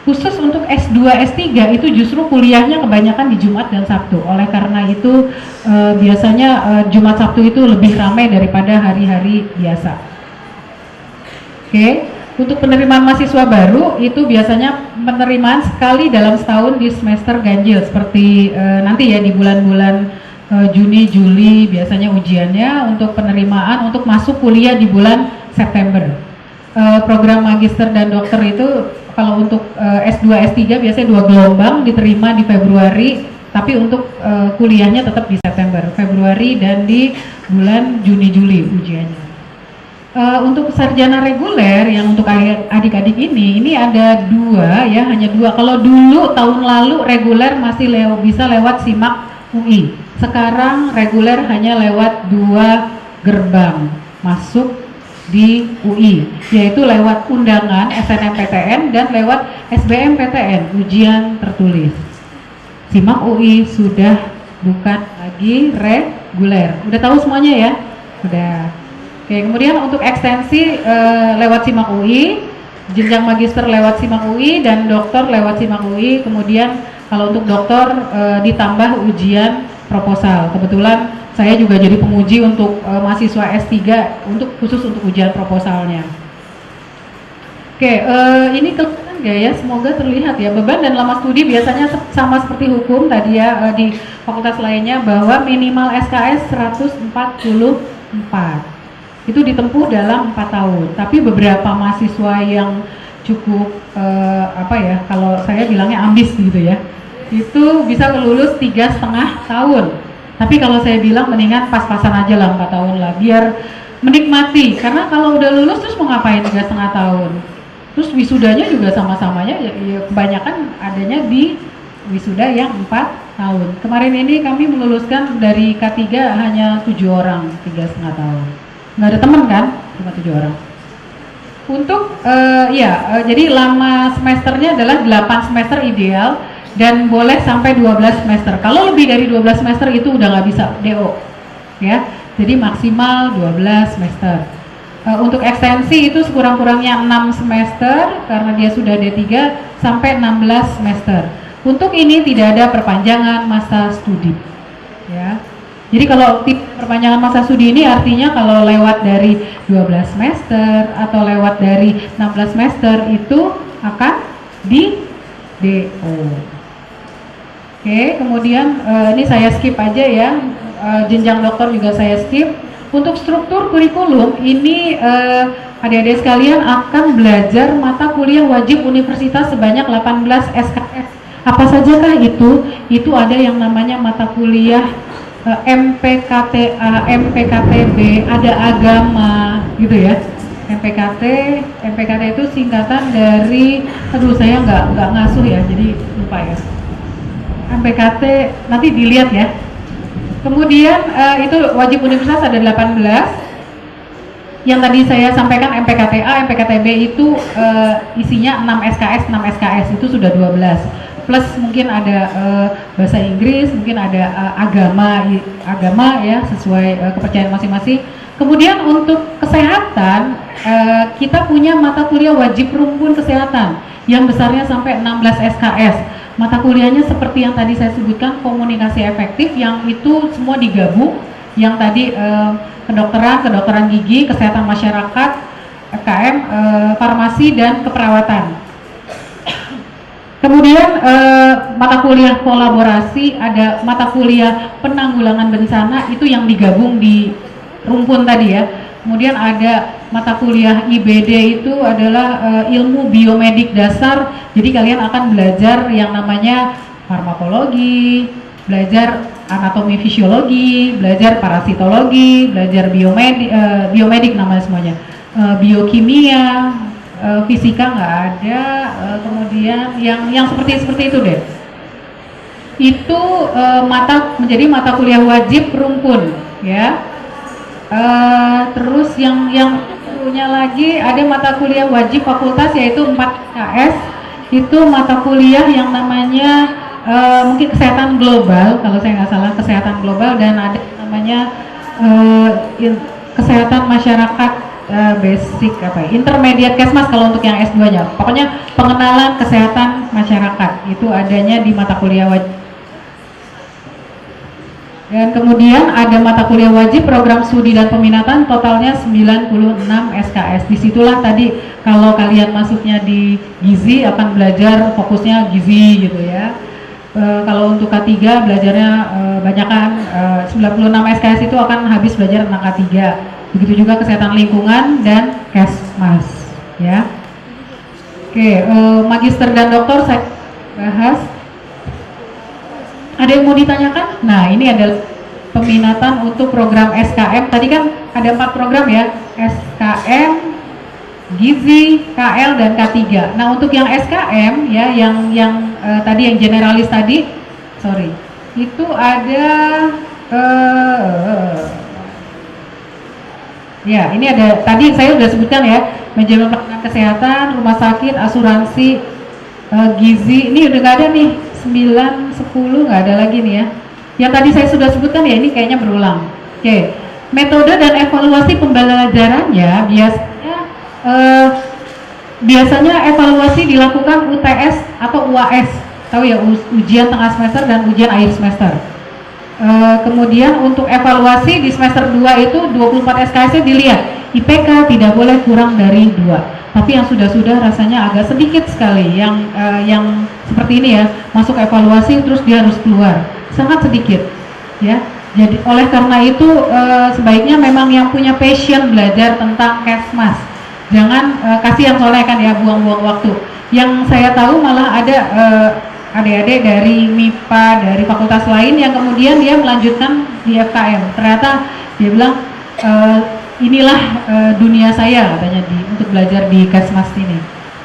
Khusus untuk S2, S3 itu justru kuliahnya kebanyakan di Jumat dan Sabtu. Oleh karena itu biasanya Jumat Sabtu itu lebih ramai daripada hari-hari biasa. Oke, untuk penerimaan mahasiswa baru itu biasanya penerimaan sekali dalam setahun di semester ganjil. Seperti nanti ya di bulan-bulan Juni, Juli biasanya ujiannya. Untuk penerimaan untuk masuk kuliah di bulan September. Program magister dan dokter itu kalau untuk S2, S3 biasanya 2 gelombang diterima di Februari, tapi untuk kuliahnya tetap di September, Februari dan di bulan Juni, Juli ujiannya. Untuk sarjana reguler yang untuk adik-adik ini ada 2 ya, hanya 2. Kalau dulu tahun lalu reguler masih bisa lewat SIMAK UI, sekarang reguler hanya lewat 2 gerbang masuk di UI, yaitu lewat undangan SNMPTN dan lewat SBMPTN, ujian tertulis. SIMAK UI sudah bukan lagi reguler. Udah tahu semuanya ya? Udah. Oke, kemudian untuk ekstensi lewat SIMAK UI, jenjang magister lewat SIMAK UI dan doktor lewat SIMAK UI. Kemudian kalau untuk doktor ditambah ujian proposal. Kebetulan saya juga jadi penguji untuk mahasiswa S3 khusus untuk ujian proposalnya. Oke, ini kelihatan nggak ya? Semoga terlihat ya. Beban dan lama studi biasanya sama seperti hukum tadi ya di fakultas lainnya, bahwa minimal SKS 144. Itu ditempuh dalam 4 tahun. Tapi beberapa mahasiswa yang cukup kalau saya bilangnya ambis gitu ya. itu bisa lulus 3,5 tahun. Tapi kalau saya bilang mendingan pas-pasan aja lah 4 tahun lah, biar menikmati. Karena kalau udah lulus terus mau ngapain 3,5 tahun? Terus wisudanya juga sama-samanya ya kebanyakan adanya di wisuda yang 4 tahun. Kemarin ini kami meluluskan dari K3 hanya 7 orang, 3,5 tahun. Nggak ada teman kan? Cuma 7 orang. Untuk jadi lama semesternya adalah 8 semester ideal dan boleh sampai 12 semester. Kalau lebih dari 12 semester itu udah nggak bisa DO, ya. Jadi maksimal 12 semester. Untuk ekstensi itu sekurang-kurangnya 6 semester karena dia sudah D3 sampai 16 semester. Untuk ini tidak ada perpanjangan masa studi, ya. Jadi kalau perpanjangan masa studi ini artinya kalau lewat dari 12 semester atau lewat dari 16 semester itu akan di DO. Oke, kemudian ini saya skip aja ya, jenjang doktor juga saya skip. Untuk struktur kurikulum ini adik-adik sekalian akan belajar mata kuliah wajib universitas sebanyak 18 SKS. Apa sajakah itu? Itu ada yang namanya mata kuliah MPKTA, MPKTB, ada agama gitu ya. MPKT itu singkatan dari, aduh saya nggak ngasuh ya, jadi lupa ya. MPKT nanti dilihat ya. Kemudian itu wajib universitas ada 18. Yang tadi saya sampaikan MPKTA, MPKTB itu isinya 6 SKS, 6 SKS itu sudah 12. Plus mungkin ada bahasa Inggris, mungkin ada agama ya sesuai kepercayaan masing-masing. Kemudian untuk kesehatan kita punya mata kuliah wajib rumpun kesehatan yang besarnya sampai 16 SKS. Mata kuliahnya seperti yang tadi saya sebutkan, komunikasi efektif, yang itu semua digabung, yang tadi kedokteran gigi, kesehatan masyarakat, FKM, farmasi dan keperawatan. Kemudian mata kuliah kolaborasi, ada mata kuliah penanggulangan bencana, itu yang digabung di rumpun tadi ya. Kemudian ada mata kuliah IBD, itu adalah ilmu biomedik dasar. Jadi kalian akan belajar yang namanya farmakologi, belajar anatomi fisiologi, belajar parasitologi, belajar biomedik namanya semuanya, biokimia, fisika nggak ada, kemudian yang seperti itu deh. Itu menjadi mata kuliah wajib rumpun ya. Terus yang punya lagi ada mata kuliah wajib fakultas yaitu 4 KS, itu mata kuliah yang namanya mungkin kesehatan global kalau saya nggak salah, kesehatan global, dan ada namanya kesehatan masyarakat basic intermediate kesmas kalau untuk yang S2 nya, pokoknya pengenalan kesehatan masyarakat itu adanya di mata kuliah wajib. Dan kemudian ada mata kuliah wajib program studi dan peminatan, totalnya 96 SKS. Disitulah tadi kalau kalian masuknya di gizi akan belajar fokusnya gizi gitu ya. Kalau untuk K3 belajarnya banyakan 96 SKS itu akan habis belajar tentang K3. Begitu juga kesehatan lingkungan dan kesmas ya. Oke, magister dan doktor saya bahas. Ada yang mau ditanyakan? Nah, ini adalah peminatan untuk program SKM. Tadi kan ada 4 program ya, SKM, Gizi, KL, dan K3. Nah, untuk yang SKM ya, yang tadi yang generalis tadi, itu ada ya, ini ada tadi saya sudah sebutkan ya, manajemen pelayanan kesehatan, rumah sakit, asuransi, gizi. Ini udah nggak ada nih. 9, 10 nggak ada lagi nih ya. Yang tadi saya sudah sebutkan ya, ini kayaknya berulang. Oke, metode dan evaluasi pembelajarannya biasanya evaluasi dilakukan UTS atau UAS, tahu ya, ujian tengah semester dan ujian akhir semester. Kemudian untuk evaluasi di semester 2 itu 24 SKS-nya dilihat, IPK tidak boleh kurang dari 2. Tapi yang sudah rasanya agak sedikit sekali yang seperti ini ya, masuk evaluasi terus dia harus keluar, sangat sedikit ya. Jadi oleh karena itu sebaiknya memang yang punya passion belajar tentang kesmas, jangan kasihan soalnya kan ya, buang-buang waktu. Yang saya tahu malah ada adik-adik dari MIPA, dari fakultas lain yang kemudian dia melanjutkan di FKM. Ternyata dia bilang, inilah dunia saya katanya untuk belajar di Kesmas ini.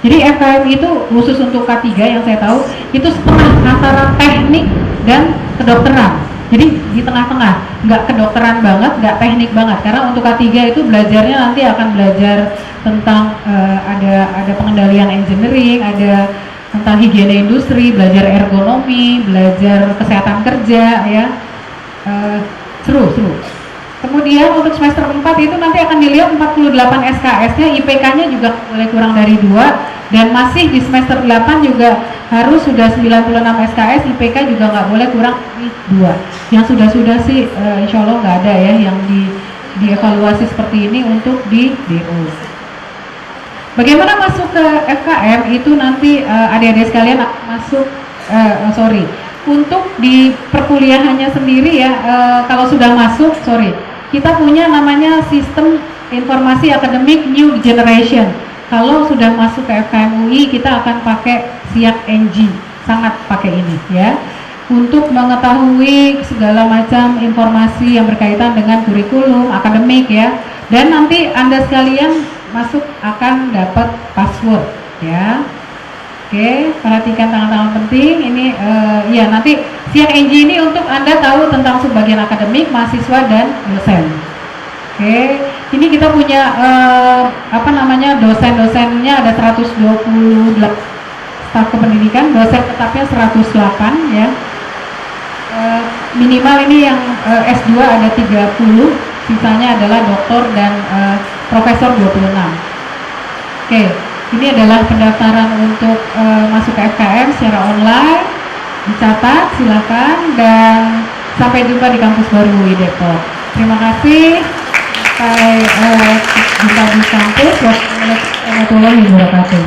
Jadi FKM itu khusus untuk K3 yang saya tahu itu setengah antara teknik dan kedokteran. Jadi di tengah-tengah, nggak kedokteran banget, nggak teknik banget. Karena untuk K3 itu belajarnya nanti akan belajar tentang ada pengendalian engineering, ada tentang higiene industri, belajar ergonomi, belajar kesehatan kerja, ya. Seru. Kemudian untuk semester 4 itu nanti akan dilihat 48 SKS-nya, IPK-nya juga boleh kurang dari 2, dan masih di semester 8 juga harus sudah 96 SKS, IPK juga nggak boleh kurang dari 2. Yang sudah sih insya Allah nggak ada ya yang dievaluasi seperti ini untuk di DO. Bagaimana masuk ke FKM itu nanti adik-adik sekalian masuk, untuk di perkuliahannya sendiri ya, kalau sudah masuk, kita punya namanya sistem informasi akademik new generation. Kalau sudah masuk ke FKM UI, kita akan pakai SIAK NG, sangat pakai ini ya, untuk mengetahui segala macam informasi yang berkaitan dengan kurikulum akademik ya. Dan nanti Anda sekalian masuk akan dapat password ya. Oke, perhatikan tangan-tangan penting ini ya, nanti SIAK NG ini untuk Anda tahu tentang subbagian akademik, mahasiswa dan dosen. Oke, ini kita punya dosen-dosennya ada 128 staf kependidikan, dosen tetapnya 108 ya. Minimal ini yang S2 ada 30, sisanya adalah doktor dan profesor 26. Oke. Ini adalah pendaftaran untuk masuk ke FKM secara online. Dicatat, silakan, dan sampai jumpa di kampus baru UI Depok. Terima kasih. Sampai jumpa di kampus. Wassalamualaikum warahmatullahi wabarakatuh.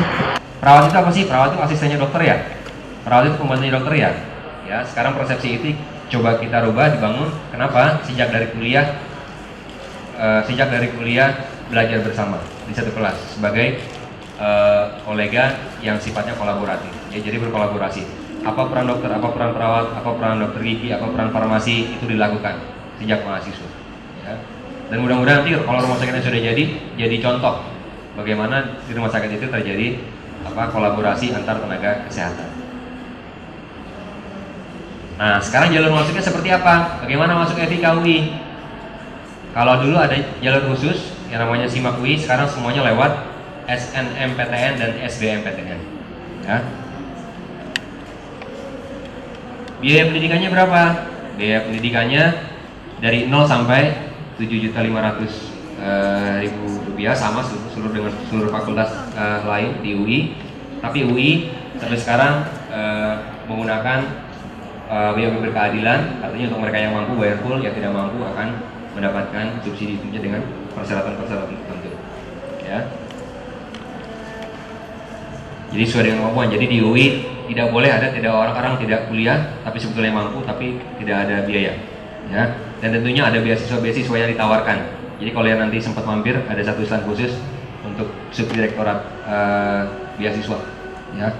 Perawat itu apa sih? Perawat itu asistennya dokter ya? Perawat itu pembantunya dokter ya? Ya, sekarang persepsi itu coba kita rubah, dibangun. Kenapa? Sejak dari kuliah belajar bersama di satu kelas sebagai kolega yang sifatnya kolaboratif ya, jadi berkolaborasi. Apa peran dokter, apa peran perawat, apa peran dokter gigi, apa peran farmasi, itu dilakukan sejak mahasiswa ya. Dan mudah-mudahan nanti kalau rumah sakitnya sudah jadi contoh bagaimana di rumah sakit itu terjadi kolaborasi antar tenaga kesehatan. Nah, sekarang jalur masuknya seperti apa? Bagaimana masuk FIK UI? Kalau dulu ada jalur khusus yang namanya SIMAK UI, sekarang semuanya lewat SNMPTN dan SBMPTN ya. Biaya pendidikannya berapa? Biaya pendidikannya dari 0 sampai 7.500.000 rupiah, sama seluruh dengan seluruh fakultas lain di UI. Tapi UI sampai sekarang menggunakan biaya berkeadilan, artinya untuk mereka yang mampu bayar full, yang tidak mampu akan mendapatkan subsidi tentunya dengan persyaratan-persyaratan tertentu ya. Jadi sesuai dengan kemampuan. Jadi di UI tidak boleh ada orang tidak kuliah tapi sebetulnya mampu tapi tidak ada biaya ya. Dan tentunya ada beasiswa yang ditawarkan. Jadi kalau yang nanti sempat mampir, ada satu stand khusus untuk subdirektorat beasiswa ya.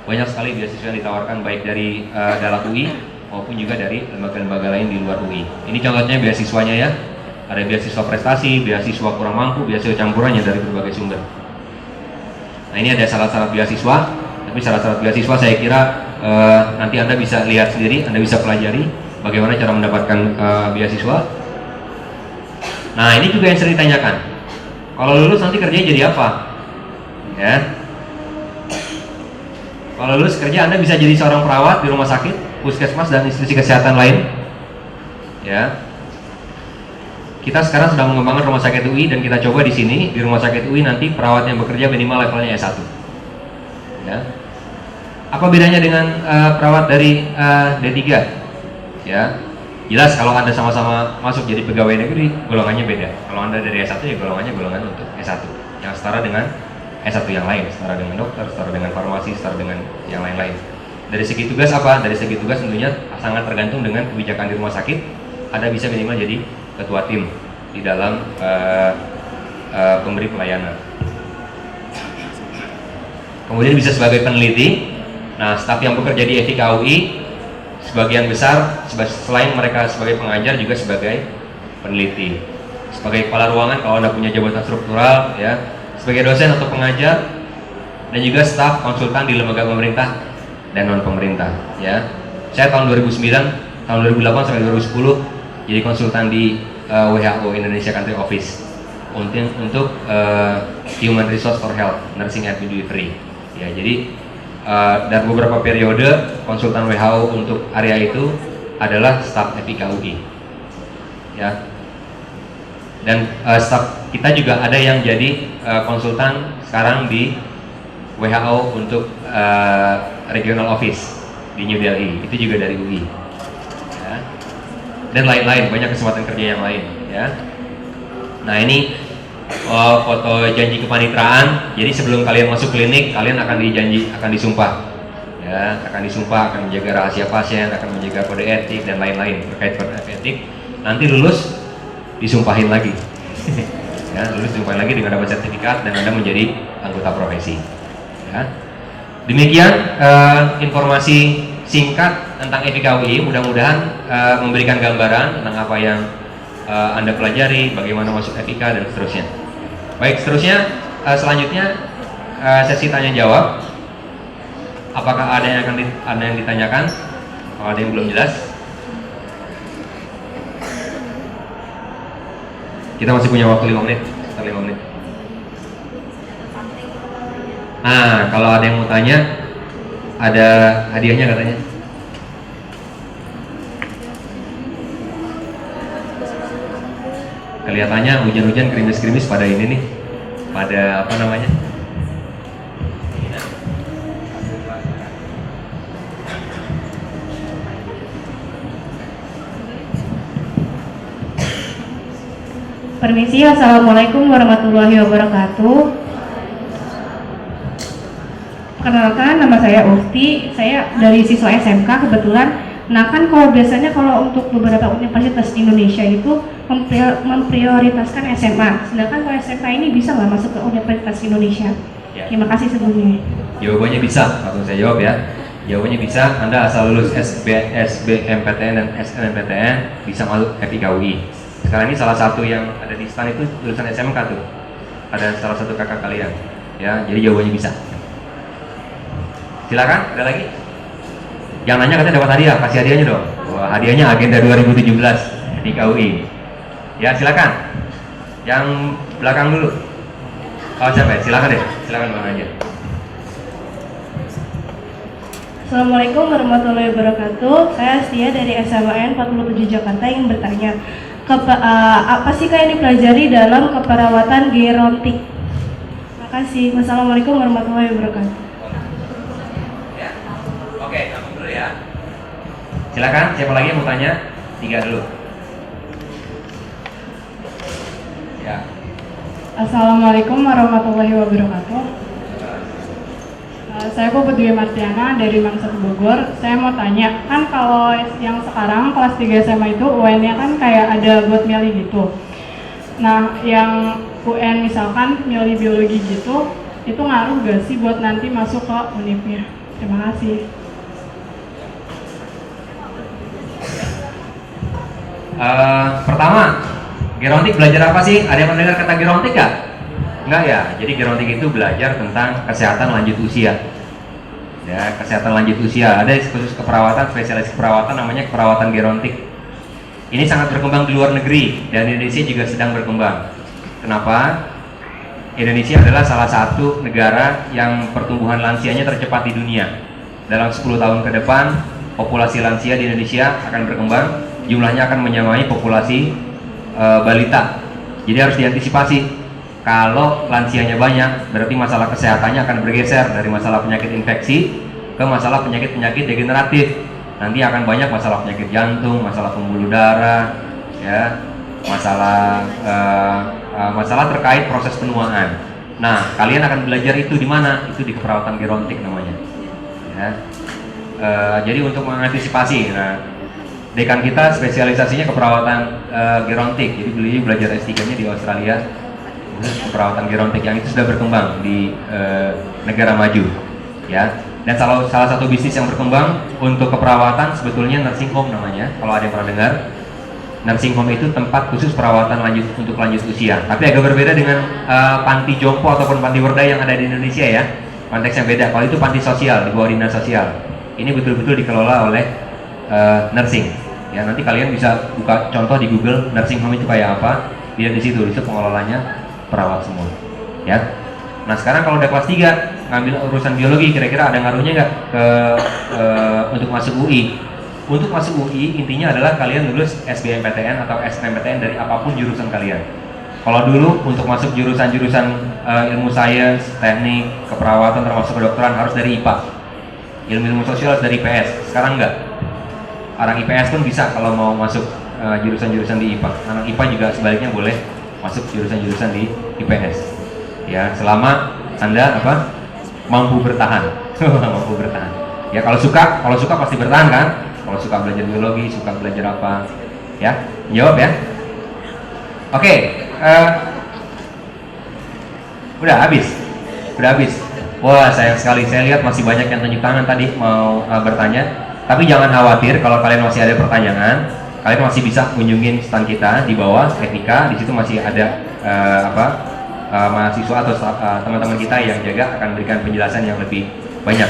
Banyak sekali beasiswa yang ditawarkan baik dari dalam UI maupun juga dari lembaga-lembaga lain di luar UI. Ini contohnya beasiswanya ya. Ada beasiswa prestasi, beasiswa kurang mampu, beasiswa campurannya dari berbagai sumber. Nah, ini ada syarat-syarat beasiswa, tapi syarat-syarat beasiswa saya kira nanti Anda bisa lihat sendiri, Anda bisa pelajari bagaimana cara mendapatkan beasiswa. Nah, ini juga yang sering ditanyakan. Kalau lulus nanti kerjanya jadi apa? Ya. Kalau lulus kerja Anda bisa jadi seorang perawat di rumah sakit, puskesmas dan institusi kesehatan lain. Ya. Kita sekarang sedang mengembangkan rumah sakit UI dan kita coba di sini di rumah sakit UI nanti perawat yang bekerja minimal levelnya S1. Ya. Apa bedanya dengan perawat dari D3? Ya. Jelas kalau Anda sama-sama masuk jadi pegawai negeri, golongannya beda. Kalau Anda dari S1 ya golongannya golongan untuk S1 yang setara dengan S1 yang lain, setara dengan dokter, setara dengan farmasi, setara dengan yang lain-lain. Dari segi tugas apa? Dari segi tugas tentunya sangat tergantung dengan kebijakan di rumah sakit. Anda bisa minimal jadi ketua tim di dalam pemberi pelayanan. Kemudian bisa sebagai peneliti Nah, staf yang bekerja di FIK UI sebagian besar selain mereka sebagai pengajar juga sebagai peneliti, sebagai kepala ruangan kalau Anda punya jabatan struktural, ya, sebagai dosen atau pengajar, dan juga staf konsultan di lembaga pemerintah dan non pemerintah. Ya, saya tahun 2009, tahun 2008 sampai 2010 jadi konsultan di WHO Indonesia Country Office untuk Human Resource for Health, Nursing and Midwifery. Ya, jadi dan beberapa periode konsultan WHO untuk area itu adalah staf FIK UI. Ya. Dan staf kita juga ada yang jadi konsultan sekarang di WHO untuk regional office di New Delhi, itu juga dari UI. Ya. Dan lain-lain, banyak kesempatan kerja yang lain. Ya. Nah, ini foto janji kepanitraan. Jadi sebelum kalian masuk klinik, kalian akan disumpah. Ya, akan disumpah akan menjaga rahasia pasien, akan menjaga kode etik dan lain-lain terkait kode etik. Nanti lulus disumpahin lagi. Ya, lulus disumpahin lagi dengan dapat sertifikat dan Anda menjadi anggota profesi. Ya. Demikian informasi singkat tentang FIK UI. Mudah-mudahan memberikan gambaran tentang apa yang Anda pelajari, bagaimana masuk FIK dan seterusnya. Baik, seterusnya selanjutnya sesi tanya jawab. Apakah ada yang akan ditanyakan? Kalau ada yang belum jelas, kita masih punya waktu 5 menit, sekitar 5 menit. Nah, kalau ada yang mau tanya, ada hadiahnya katanya. Kelihatannya hujan-hujan gerimis-gerimis pada ini nih, pada apa namanya? Permisi, Assalamualaikum warahmatullahi wabarakatuh. Perkenalkan, nama saya Ufti, saya dari siswa SMK kebetulan. Nah, kan kalau biasanya kalau untuk beberapa universitas di Indonesia itu memprioritaskan SMA, sedangkan kalau SMK ini bisa nggak masuk ke universitas Indonesia? Ya. Terima kasih sebelumnya. Jawabannya bisa, langsung saya jawab ya. Jawabannya bisa, Anda asal lulus SBMPTN dan SNMPTN bisa masuk FIK UI. Sekarang ini salah satu yang ada di stand itu lulusan SMK tuh. Ada salah satu kakak kalian. Ya, jadi jawabannya bisa. Silakan, ada lagi? Yang nanya katanya dapat hadiah, kasih hadiahnya dong. Wah, hadiahnya agenda 2017 di KUI. Ya, silakan. Yang belakang dulu. Oh, siapa ya? Silakan deh. Silakan Bang aja. Assalamualaikum warahmatullahi wabarakatuh. Saya Astia dari SMAN 47 Jakarta yang bertanya, apa sih yang dipelajari dalam keperawatan gerontik? Terima kasih. Wassalamualaikum warahmatullahi wabarakatuh. Oke, kamu dulu ya. Silakan, siapa lagi yang mau tanya? 3 dulu. Ya. Assalamualaikum warahmatullahi wabarakatuh. Saya Puput Dwi Martiana dari Mangsa Bogor. Saya mau tanya, kan kalau yang sekarang kelas 3 SMA itu UN-nya kan kayak ada buat milih gitu. Nah, yang UN misalkan milih biologi gitu, itu ngaruh gak sih buat nanti masuk ke UNIF-nya? Terima kasih. Pertama, gerontik belajar apa sih? Ada yang mendengar kata gerontik gak? Enggak ya. Jadi gerontik itu belajar tentang kesehatan lanjut usia. Ya, kesehatan lanjut usia. Ada khusus keperawatan, spesialis keperawatan namanya keperawatan gerontik. Ini sangat berkembang di luar negeri dan Indonesia juga sedang berkembang. Kenapa? Indonesia adalah salah satu negara yang pertumbuhan lansianya tercepat di dunia. Dalam 10 tahun ke depan, populasi lansia di Indonesia akan berkembang. Jumlahnya akan menyamai populasi balita. Jadi harus diantisipasi. Kalau lansianya banyak, berarti masalah kesehatannya akan bergeser dari masalah penyakit infeksi ke masalah penyakit-penyakit degeneratif. Nanti akan banyak masalah penyakit jantung, masalah pembuluh darah, ya, masalah terkait proses penuaan. Nah, kalian akan belajar itu di mana? Itu di keperawatan gerontik namanya. Ya. Jadi untuk mengantisipasi, nah, dekan kita spesialisasinya keperawatan gerontik. Jadi beliau belajar S3-nya di Australia, keperawatan gerontik yang itu sudah berkembang di negara maju. Ya, Dan salah satu bisnis yang berkembang untuk keperawatan sebetulnya nursing home namanya, kalau ada yang pernah dengar. Nursing home itu tempat khusus perawatan untuk lanjut usia. Tapi agak berbeda dengan panti jompo ataupun panti werda yang ada di Indonesia ya. Konteksnya beda. Kalau itu panti sosial, di bawah dinas sosial. Ini betul-betul dikelola oleh nursing. Ya, nanti kalian bisa buka contoh di Google nursing home itu kayak apa. Lihat di situ, itu pengelolanya perawat semua. Ya. Nah sekarang kalau udah kelas 3 ngambil urusan biologi, kira-kira ada ngaruhnya nggak untuk masuk UI? Untuk masuk UI intinya adalah kalian lulus SBMPTN atau SNMPTN dari apapun jurusan kalian. Kalau dulu untuk masuk jurusan-jurusan ilmu sains, teknik, keperawatan termasuk kedokteran harus dari IPA. Ilmu sosial harus dari IPS. Sekarang enggak. Orang IPS pun bisa kalau mau masuk jurusan-jurusan di IPA. Anak IPA juga sebaliknya boleh masuk jurusan-jurusan di IPS. Ya, selama Anda mampu bertahan. Mampu bertahan. Ya, kalau suka pasti bertahan kan? Kalau suka belajar biologi, suka belajar apa? Ya, jawab ya. Oke, udah habis. Wah, sayang sekali. Saya lihat masih banyak yang tunjuk tangan tadi mau bertanya. Tapi jangan khawatir kalau kalian masih ada pertanyaan. Kalian masih bisa kunjungin stand kita di bawah Teknika. Di situ masih ada mahasiswa atau teman-teman kita yang jaga akan memberikan penjelasan yang lebih banyak.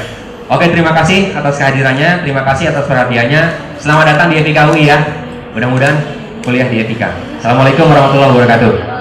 Oke, terima kasih atas kehadirannya, terima kasih atas perhatiannya. Selamat datang di FIK UI ya. Mudah-mudahan kuliah di FIK. Assalamualaikum warahmatullahi wabarakatuh.